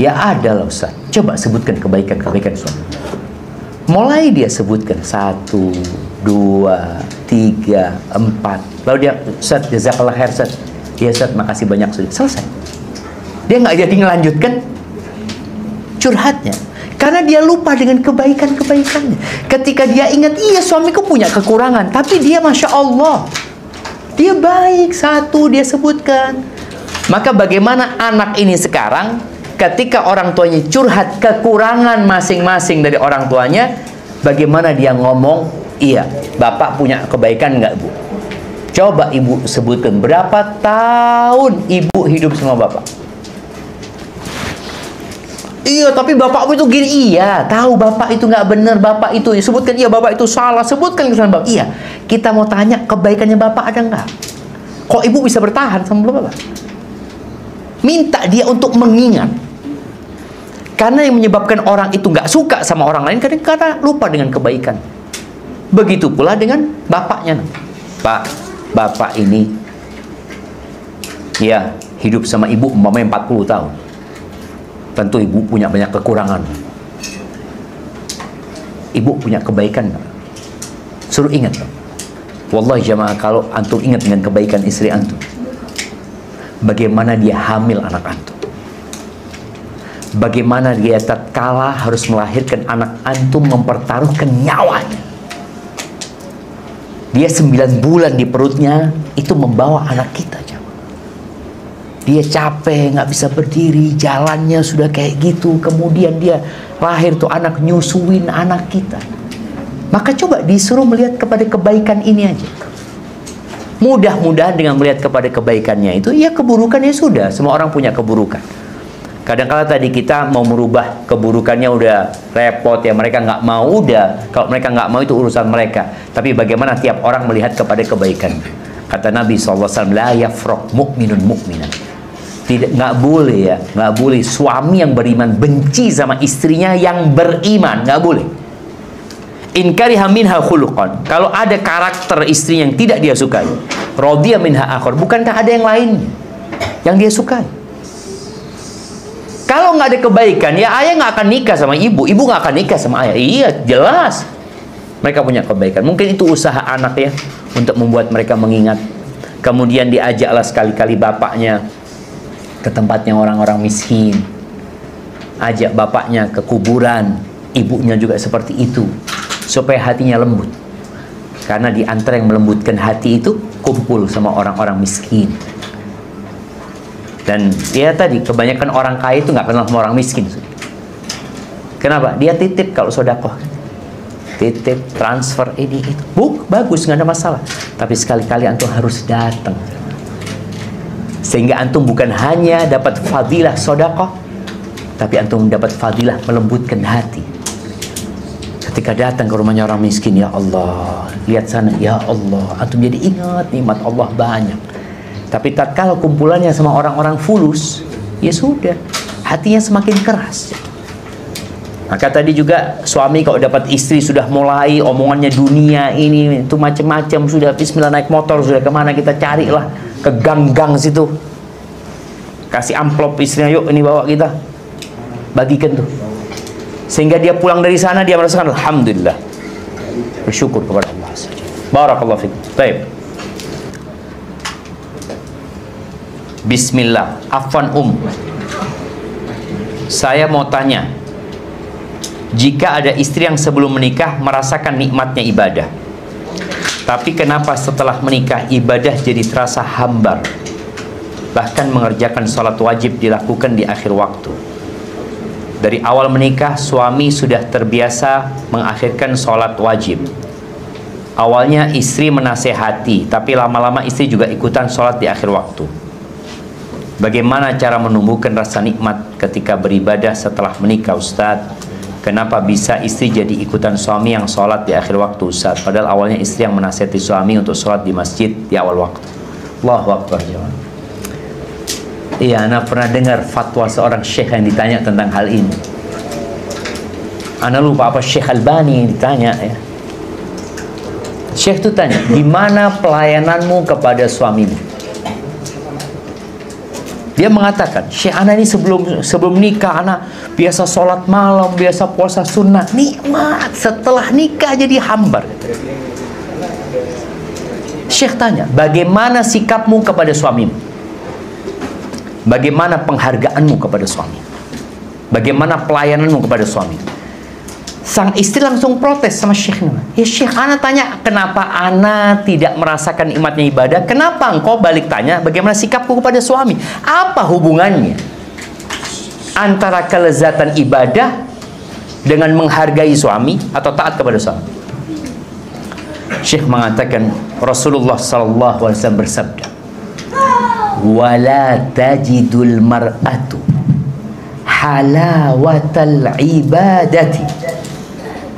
Ya ada loh Ustaz. Coba sebutkan kebaikan-kebaikan suami. Mulai dia sebutkan 1, 2, 3, 4. Lalu dia, Ustaz, jazakallah khair Ustaz. Ya Ustaz, makasih banyak sudah. Selesai. Dia nggak jadi ngelanjutkan curhatnya. Karena dia lupa dengan kebaikan-kebaikannya. Ketika dia ingat, iya suamiku punya kekurangan, tapi dia Masya Allah, dia baik, satu dia sebutkan. Maka bagaimana anak ini sekarang, ketika orang tuanya curhat kekurangan masing-masing dari orang tuanya, bagaimana dia ngomong, iya, bapak punya kebaikan nggak bu? Coba ibu sebutkan, berapa tahun ibu hidup sama bapak? Iya, tapi bapakmu itu gini. Iya, tahu bapak itu nggak benar, bapak itu sebutkan, iya bapak itu salah, sebutkan kesalahan bapak. Iya, kita mau tanya kebaikannya bapak ada nggak? Kok ibu bisa bertahan sama bapak? Minta dia untuk mengingat. Karena yang menyebabkan orang itu nggak suka sama orang lain kadang-kadang lupa dengan kebaikan. Begitu pula dengan bapaknya. Pak, bapak ini ya hidup sama ibu umpamanya 40 tahun. Tentu ibu punya banyak kekurangan. Ibu punya kebaikan. Suruh ingat. Wallahi jamaah, kalau antum ingat dengan kebaikan istri antum, bagaimana dia hamil anak antum, bagaimana dia tatkala harus melahirkan anak antum mempertaruhkan nyawanya. Dia 9 bulan di perutnya itu membawa anak kita. Dia capek, nggak bisa berdiri, jalannya sudah kayak gitu. Kemudian dia lahir tuh anak, nyusuin anak kita. Maka coba disuruh melihat kepada kebaikan ini aja. Mudah-mudahan dengan melihat kepada kebaikannya itu, ya keburukannya sudah. Semua orang punya keburukan. Kadang-kala tadi kita mau merubah keburukannya udah repot ya. Mereka nggak mau, udah. Kalau mereka nggak mau itu urusan mereka. Tapi bagaimana tiap orang melihat kepada kebaikan. Kata Nabi SAW, la yafraq mu'minun mu'minan. Tidak, nggak boleh ya, nggak boleh suami yang beriman benci sama istrinya yang beriman, nggak boleh. In kariha minha khuluqan, kalau ada karakter istri yang tidak dia sukai, radiya minha akhar, bukankah ada yang lainnya yang dia sukai? Kalau nggak ada kebaikan, ya ayah nggak akan nikah sama ibu, ibu nggak akan nikah sama ayah. Iya, jelas mereka punya kebaikan. Mungkin itu usaha anak ya, untuk membuat mereka mengingat. Kemudian diajaklah sekali-kali bapaknya ke tempatnya orang-orang miskin, ajak bapaknya ke kuburan, ibunya juga seperti itu, supaya hatinya lembut. Karena di antara yang melembutkan hati itu kumpul sama orang-orang miskin. Dan ya tadi kebanyakan orang kaya itu nggak kenal sama orang miskin. Kenapa? Dia titip kalau sedekah, titip, transfer ini itu, bagus, nggak ada masalah. Tapi sekali-kali antum harus datang. Sehingga antum bukan hanya dapat fadilah sedekah, tapi antum dapat fadilah melembutkan hati. Ketika datang ke rumahnya orang miskin, ya Allah, lihat sana, ya Allah, antum jadi ingat nikmat Allah banyak. Tapi tatkala kumpulannya sama orang-orang fulus, ya sudah, hatinya semakin keras. Maka tadi juga suami kalau dapat istri sudah mulai omongannya dunia ini itu macam-macam, sudah bismillah naik motor, sudah kemana kita carilah ke gang-gang situ, kasih amplop istrinya, yuk ini bawa kita bagikan tuh, sehingga dia pulang dari sana dia merasakan alhamdulillah, bersyukur kepada Allah. Barakallahu fikum. Baik. Bismillah. Afwan saya mau tanya, jika ada istri yang sebelum menikah merasakan nikmatnya ibadah, tapi kenapa setelah menikah ibadah jadi terasa hambar, bahkan mengerjakan sholat wajib dilakukan di akhir waktu? Dari awal menikah suami sudah terbiasa mengakhirkan sholat wajib. Awalnya istri menasehati, tapi lama-lama istri juga ikutan sholat di akhir waktu. Bagaimana cara menumbuhkan rasa nikmat ketika beribadah setelah menikah, Ustadz? Kenapa bisa istri jadi ikutan suami yang sholat di akhir waktu, Ustaz? Padahal awalnya istri yang menasihati suami untuk sholat di masjid di awal waktu. Allahu Akbar. Iya, Ana pernah dengar fatwa seorang syekh yang ditanya tentang hal ini. Ana lupa apa, Syekh Albani yang ditanya ya. Syekh itu tanya, gimana pelayananmu kepada suamimu? Dia mengatakan, Syekh, Ana ini sebelum nikah Ana biasa sholat malam, biasa puasa sunnah, nikmat. Setelah nikah jadi hambar. Syekh tanya, bagaimana sikapmu kepada suamimu? Bagaimana penghargaanmu kepada suami? Bagaimana pelayananmu kepada suami? Sang istri langsung protes sama Syekh. Ya Syekh, Ana tanya kenapa Ana tidak merasakan nikmatnya ibadah, kenapa engkau balik tanya bagaimana sikapku kepada suami? Apa hubungannya antara kelezatan ibadah dengan menghargai suami atau taat kepada suami? Syekh mengatakan, Rasulullah SAW bersabda, wala tajidul mar'atu halawatal ibadati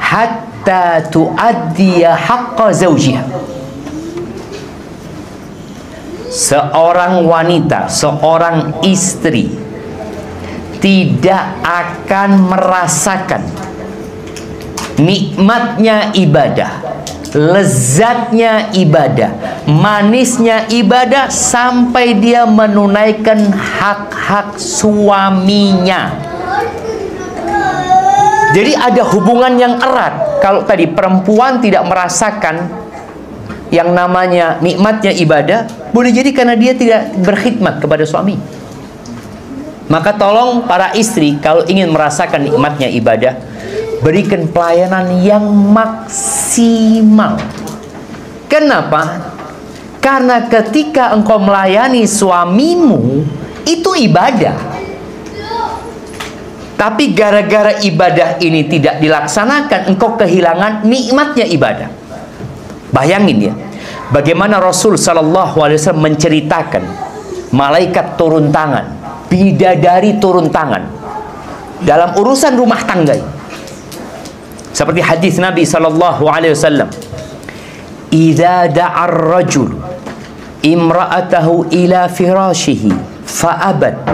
hatta tuaddiya haqqa zawjiha. Seorang wanita, seorang istri tidak akan merasakan nikmatnya ibadah, lezatnya ibadah, manisnya ibadah sampai dia menunaikan hak-hak suaminya. Jadi ada hubungan yang erat. Kalau tadi perempuan tidak merasakan yang namanya nikmatnya ibadah, boleh jadi karena dia tidak berkhidmat kepada suami. Maka tolong para istri, kalau ingin merasakan nikmatnya ibadah, berikan pelayanan yang maksimal. Kenapa? Karena ketika engkau melayani suamimu, itu ibadah. Tapi gara-gara ibadah ini tidak dilaksanakan, engkau kehilangan nikmatnya ibadah. Bayangin ya, bagaimana Rasul SAW menceritakan malaikat turun tangan, bidadari turun tangan dalam urusan rumah tangga. Seperti hadis Nabi SAW, "Idza da'a ar-rajul imra'atahu ila firashihi fa'abad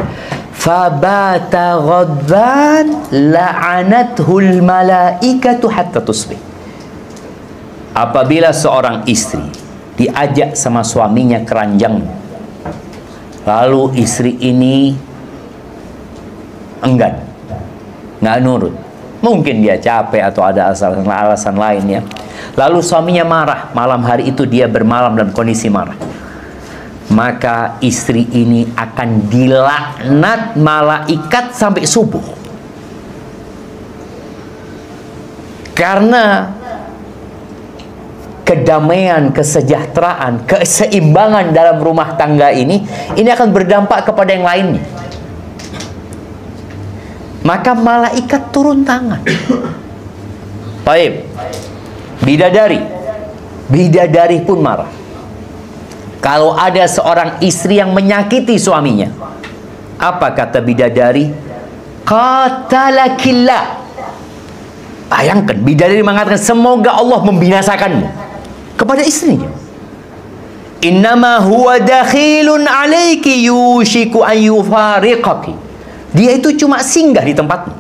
fabata ghadban la'anathu al-malaikatu hatta tusbih." Apabila seorang istri diajak sama suaminya ke ranjang, lalu istri ini enggan, nggak nurut, mungkin dia capek atau ada alasan lainnya, lalu suaminya marah, malam hari itu dia bermalam dalam kondisi marah, maka istri ini akan dilaknat malaikat sampai subuh. Karena kedamaian, kesejahteraan, keseimbangan dalam rumah tangga ini akan berdampak kepada yang lainnya. Maka malaikat turun tangan. Baik. Bidadari pun marah. Kalau ada seorang istri yang menyakiti suaminya, apa kata bidadari? Qatalakillah. Bayangkan, bidadari mengatakan, semoga Allah membinasakanmu. Kepada istrinya, innama huwa dakhilun alaiki yushiku an yufariqaki. Dia itu cuma singgah di tempatmu,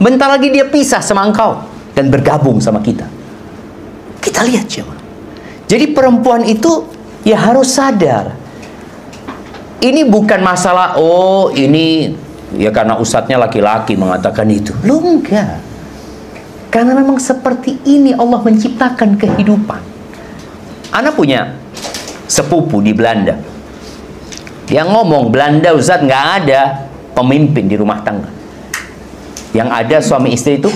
bentar lagi dia pisah sama engkau dan bergabung sama kita. Kita lihat coba. Jadi perempuan itu ya harus sadar, ini bukan masalah, oh ini ya karena ustadznya laki-laki mengatakan itu. Loh, enggak. Karena memang seperti ini Allah menciptakan kehidupan. Ana punya sepupu di Belanda. Dia ngomong, Belanda Ustaz nggak ada pemimpin di rumah tangga. Yang ada suami istri itu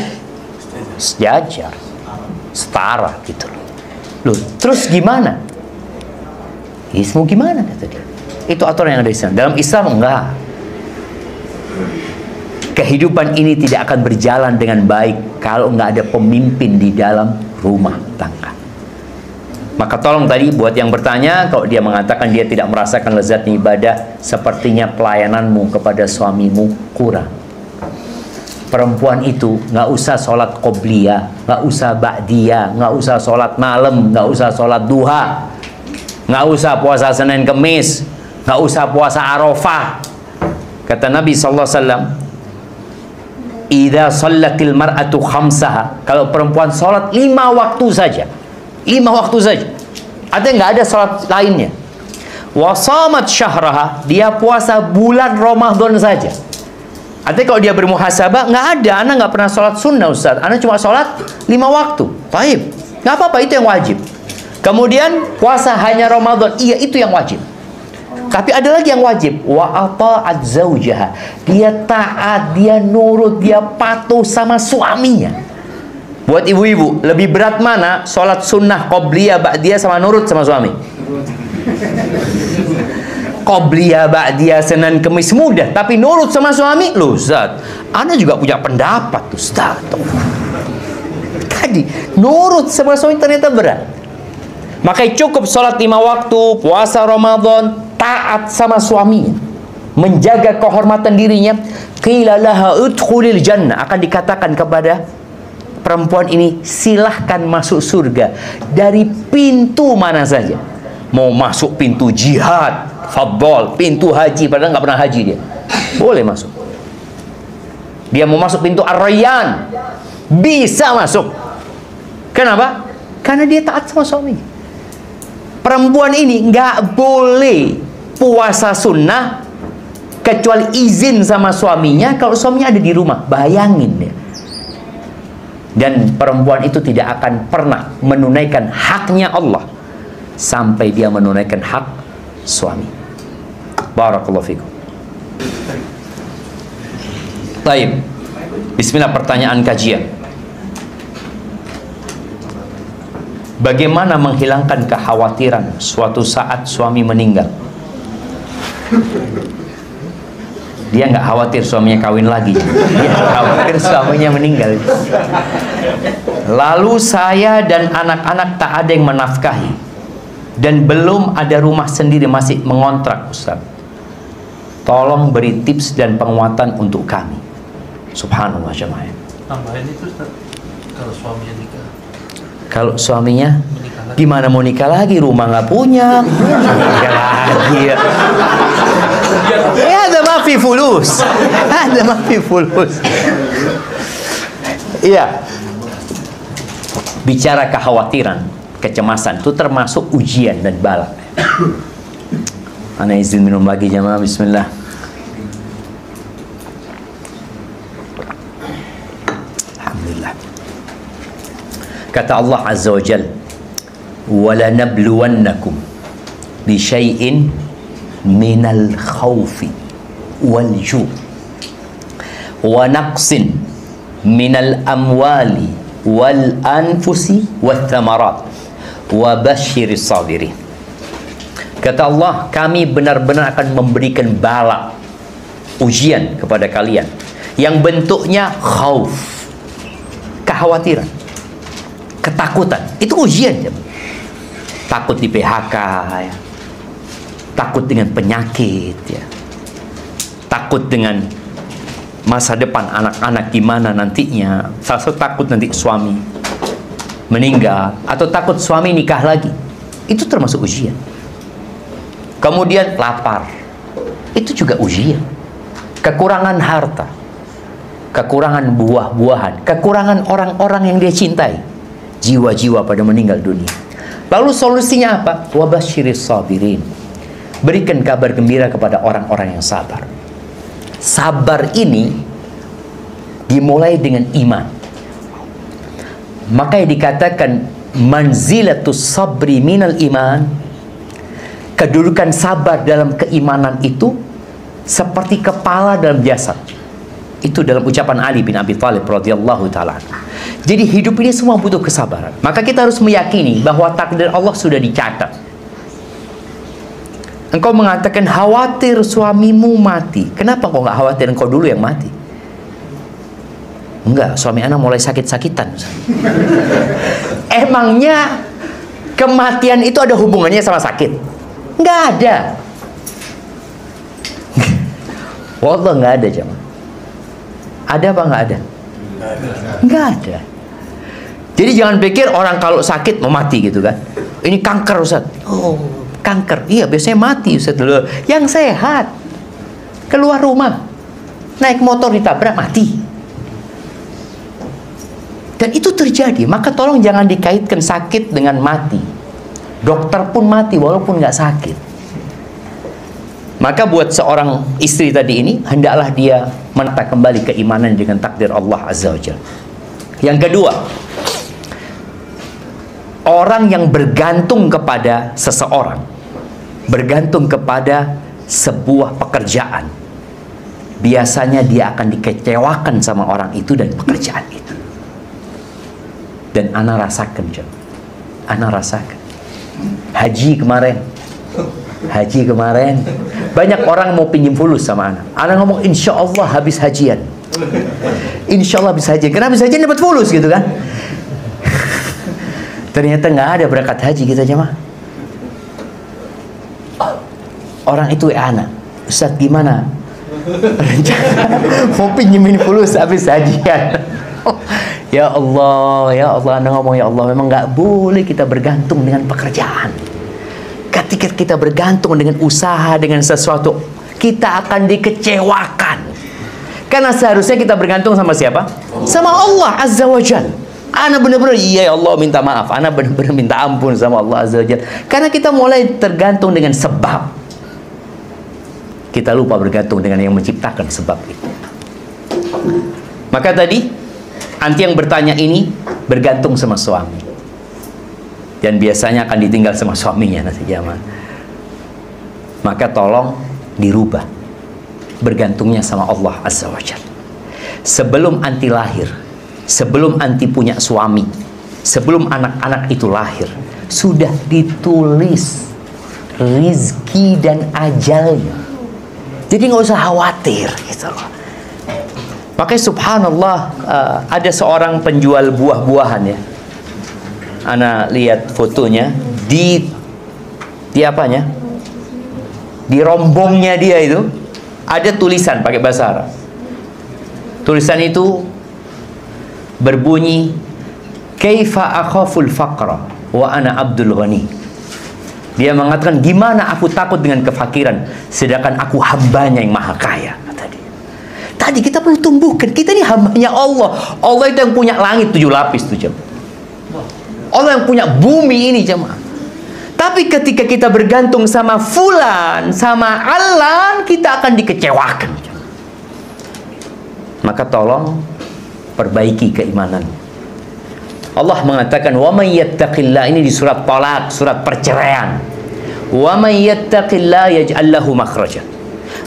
sejajar, setara gitu loh. Terus gimana? Mau gimana kata dia? Itu aturan yang ada di Islam. Dalam Islam enggak. Kehidupan ini tidak akan berjalan dengan baik kalau nggak ada pemimpin di dalam rumah tangga. Maka tolong tadi buat yang bertanya, kalau dia mengatakan dia tidak merasakan lezatnya ibadah, sepertinya pelayananmu kepada suamimu kurang. Perempuan itu nggak usah sholat qobliyah, nggak usah ba'diyah, nggak usah sholat malam, nggak usah sholat duha, nggak usah puasa Senin Kemis, nggak usah puasa Arafah. Kata Nabi SAW, idza shallatil mar'atu khamsaha, kalau perempuan sholat 5 waktu saja, 5 waktu saja, artinya nggak ada sholat lainnya. Wasamat syahraha, dia puasa bulan Ramadan saja. Artinya kalau dia bermuhasabah, nggak ada, anak nggak pernah sholat sunnah Ustaz, anak cuma sholat 5 waktu. Baik, nggak apa-apa, itu yang wajib. Kemudian puasa hanya Ramadan, iya itu yang wajib. Tapi ada lagi yang wajib, wa ata'at zaujaha, dia taat, dia nurut, dia patuh sama suaminya. Buat ibu-ibu, lebih berat mana? Sholat sunnah, qobliyah, ba'diyah sama nurut sama suami? Qobliyah, ba'diyah, Senin Kemis mudah, tapi nurut sama suami, loh Ustaz, Anda juga punya pendapat Ustaz. Tadi, nurut sama suami ternyata berat. Makanya cukup sholat 5 waktu, puasa Ramadan, taat sama suaminya. menjaga kehormatan dirinya, qila laha udkhulil jannah, akan dikatakan kepada perempuan ini, silahkan masuk surga dari pintu mana saja. Mau masuk pintu jihad, fadol, pintu haji, padahal nggak pernah haji dia, boleh masuk. Dia mau masuk pintu Ar-Rayyan, bisa masuk. Kenapa? Karena dia taat sama suaminya. Perempuan ini nggak boleh puasa sunnah kecuali izin sama suaminya. Kalau suaminya ada di rumah, bayangin ya. Dan perempuan itu tidak akan pernah menunaikan haknya Allah sampai dia menunaikan hak suami. Barakallahu fikum. Baik. Bismillah, pertanyaan kajian. Bagaimana menghilangkan kekhawatiran suatu saat suami meninggal? Dia nggak khawatir suaminya kawin lagi, dia khawatir suaminya meninggal. Lalu saya dan anak-anak tak ada yang menafkahi, dan belum ada rumah sendiri, masih mengontrak, Ustaz. Tolong beri tips dan penguatan untuk kami. Subhanallah jemaah. Tambahin itu, Ustaz, kalau suaminya nikah. Kalau suaminya gimana mau nikah lagi, rumah nggak punya, nikah lagi ya. Ada mafi fulus, ada mafi fulus. Iya. Bicara kekhawatiran, kecemasan itu termasuk ujian dan bala. Ana izin minum lagi jamaah. Bismillah. Alhamdulillah. Kata Allah Azza wa Jal, وَلَنَبْلُوَنَّكُمْ بِشَيْءٍ مِنَ الْخَوْفِ وَالْجُوعِ وَنَقْصٍ مِنَ الْأَمْوَالِ وَالْأَنْفُسِ وَالثَّمَرَاتِ وَبَشِّرِ الصَّابِرِينَ. Kata Allah, kami benar-benar akan memberikan bala, ujian kepada kalian yang bentuknya khauf, kekhawatiran, ketakutan. Itu ujian. Takut di PHK ya. Takut dengan penyakit ya. Takut dengan masa depan anak-anak gimana nantinya. Salah satu takut nanti suami meninggal, atau takut suami nikah lagi. Itu termasuk ujian. Kemudian lapar, itu juga ujian. Kekurangan harta, kekurangan buah-buahan, kekurangan orang-orang yang dia cintai, jiwa-jiwa pada meninggal dunia. Lalu solusinya apa? Wabashiris sabirin. Berikan kabar gembira kepada orang-orang yang sabar. Sabar ini dimulai dengan iman. Makanya dikatakan manzilatus sabri minal iman. Kedudukan sabar dalam keimanan itu seperti kepala dalam jasad. Itu dalam ucapan Ali bin Abi Thalib radhiyallahu ta'ala. Jadi hidup ini semua butuh kesabaran. Maka kita harus meyakini bahwa takdir Allah sudah dicatat. Engkau mengatakan khawatir suamimu mati. Kenapa kau nggak khawatir engkau dulu yang mati? Enggak, suami anak mulai sakit-sakitan. Emangnya kematian itu ada hubungannya sama sakit? Nggak ada. Wallah nggak ada jemaah. Ada apa nggak ada? Nggak ada. Jadi jangan pikir orang kalau sakit mau mati gitu kan. Ini kanker Ustaz. Oh, kanker. Iya biasanya mati Ustaz dulu. Yang sehat keluar rumah, naik motor ditabrak mati. Dan itu terjadi. Maka tolong jangan dikaitkan sakit dengan mati. Dokter pun mati walaupun nggak sakit. Maka buat seorang istri tadi ini, hendaklah dia menata kembali keimanan dengan takdir Allah Azza wa Jalla. Yang kedua, orang yang bergantung kepada seseorang, bergantung kepada sebuah pekerjaan, biasanya dia akan dikecewakan sama orang itu dan pekerjaan itu. Dan ana rasakan, ana rasakan. Haji kemarin banyak orang mau pinjam fulus sama anak. Anak ngomong insya Allah habis hajian, insya Allah habis hajian. Karena habis hajian dapat fulus gitu kan. Ternyata nggak ada berangkat haji kita jemaah. Orang itu anak, Ustaz gimana rencana mau pinjemin fulus habis sajian? Ya Allah, Anda ngomong ya Allah, memang nggak boleh kita bergantung dengan pekerjaan. Ketika kita bergantung dengan usaha, dengan sesuatu, kita akan dikecewakan. Karena seharusnya kita bergantung sama siapa? Sama Allah Azza wa Jalla. Ana benar-benar, iya ya Allah minta maaf, ana benar-benar minta ampun sama Allah Azza wa Jalla. Karena kita mulai tergantung dengan sebab. Kita lupa bergantung dengan yang menciptakan sebab itu. Maka tadi anti yang bertanya ini bergantung sama suami, dan biasanya akan ditinggal sama suaminya nanti jamaah. Maka tolong dirubah bergantungnya sama Allah Azza wa Jalla. Sebelum anti lahir, sebelum anti punya suami, sebelum anak-anak itu lahir, sudah ditulis rizki dan ajalnya. Jadi nggak usah khawatir gitu loh. Makanya subhanallah, ada seorang penjual buah-buahan ya. Ana lihat fotonya di apanya? Di rombongnya dia itu ada tulisan pakai bahasa Arab. Tulisan itu berbunyi, "Kaifa akhaful faqra wa ana abdul ghani." Dia mengatakan, gimana aku takut dengan kefakiran sedangkan aku hambanya yang maha kaya, kata dia. Tadi kita perlu tumbuhkan, kita ini hambanya Allah. Allah itu yang punya langit 7 lapis tuh jemaah. Allah yang punya bumi ini jemaah. Tapi ketika kita bergantung sama fulan, sama alan, kita akan dikecewakan jemaah. Maka tolong perbaiki keimanan. Allah mengatakan, wa may yattaqillah, ini di surat Talaq, surat perceraian. Wa may yattaqillah yaj'al lahu makhraja.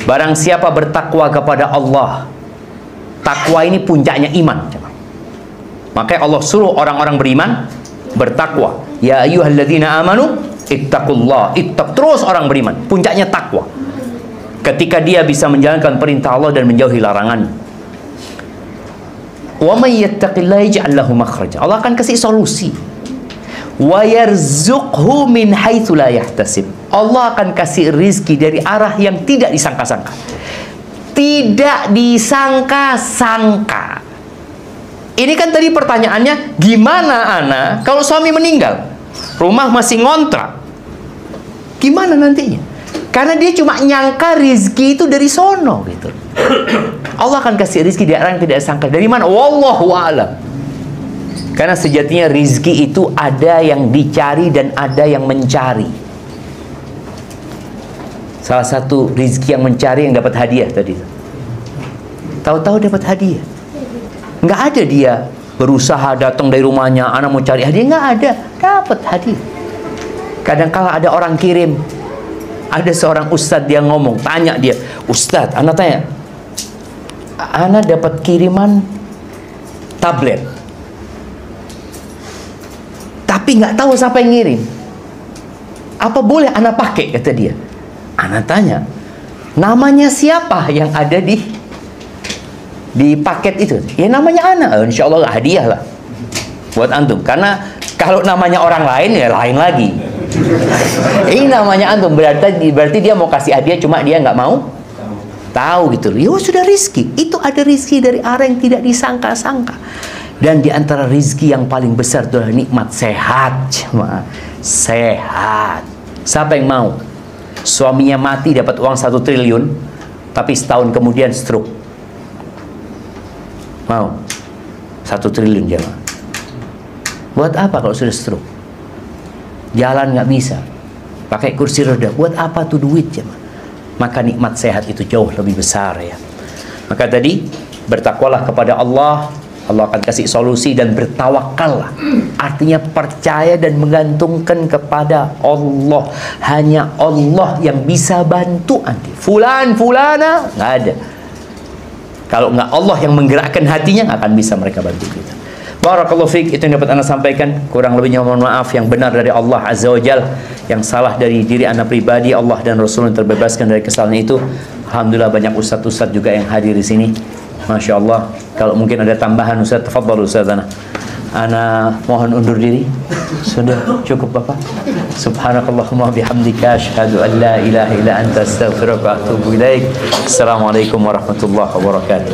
Barang siapa bertakwa kepada Allah, takwa ini puncaknya iman. Makanya Allah suruh orang-orang beriman bertakwa. Ya ayyuhalladzina amanu ittaqullah. Terus orang beriman, puncaknya takwa. Ketika dia bisa menjalankan perintah Allah dan menjauhi larangan. Wa may yattaqillaha yaj'al lahu makhraja. Allah akan kasih solusi. Wa yarzuqhu min haitsu la yahtasib. Allah akan kasih rizki dari arah yang tidak disangka-sangka. Tidak disangka-sangka. Ini kan tadi pertanyaannya, gimana ana kalau suami meninggal? Rumah masih ngontrak. Gimana nantinya? Karena dia cuma nyangka rizki itu dari sono gitu. Allah akan kasih rizki dari arah yang tidak disangka. Dari mana? Wallahu a'lam. Karena sejatinya rizki itu ada yang dicari dan ada yang mencari. Salah satu rizki yang mencari yang dapat hadiah tadi. Tahu-tahu dapat hadiah. Nggak ada dia berusaha datang dari rumahnya, anak mau cari hadiah, nggak ada, dapat hadiah. Kadang-kala ada orang kirim, ada seorang ustadz yang ngomong, tanya dia, ustadz, anak tanya, anak dapat kiriman tablet, tapi nggak tahu siapa yang ngirim. Apa boleh anak pakai? Kata dia. Anak tanya, namanya siapa yang ada di paket itu? Ya namanya anak. Insya Allah hadiah lah buat antum. Karena kalau namanya orang lain ya lain lagi. Ini namanya antum, berarti dia mau kasih hadiah, cuma dia nggak mau tahu gitu. Ya sudah rizki. Itu ada rizki dari arah yang tidak disangka-sangka. Dan di antara rizki yang paling besar adalah nikmat sehat. Sehat. Siapa yang mau suaminya mati dapat uang 1 triliun, tapi setahun kemudian stroke? Mau? 1 triliun jemaah. Buat apa kalau sudah stroke? Jalan nggak bisa, pakai kursi roda. Buat apa tuh duit jemaah? Maka nikmat sehat itu jauh lebih besar ya. Maka tadi bertakwalah kepada Allah. Allah akan kasih solusi, dan bertawakallah. Artinya percaya dan menggantungkan kepada Allah. Hanya Allah yang bisa bantu anti. Fulana nggak ada. Kalau nggak Allah yang menggerakkan hatinya, nggak akan bisa mereka bantu kita. Barakallahu fiik, itu yang dapat anda sampaikan. Kurang lebihnya mohon maaf. Yang benar dari Allah Azza wa Jal, yang salah dari diri anda pribadi, Allah dan Rasul yang terbebaskan dari kesalahan itu. Alhamdulillah banyak ustadz-ustadz juga yang hadir di sini. Masya Allah. Kalau mungkin ada tambahan, Ustaz, tafadhal Ustazana. Ana mohon undur diri. Sudah cukup Bapak. Subhanakallahumma bihamdika asyhadu an la ilaha illa anta astaghfiruka wa atubu ilaik. Assalamualaikum warahmatullahi wabarakatuh.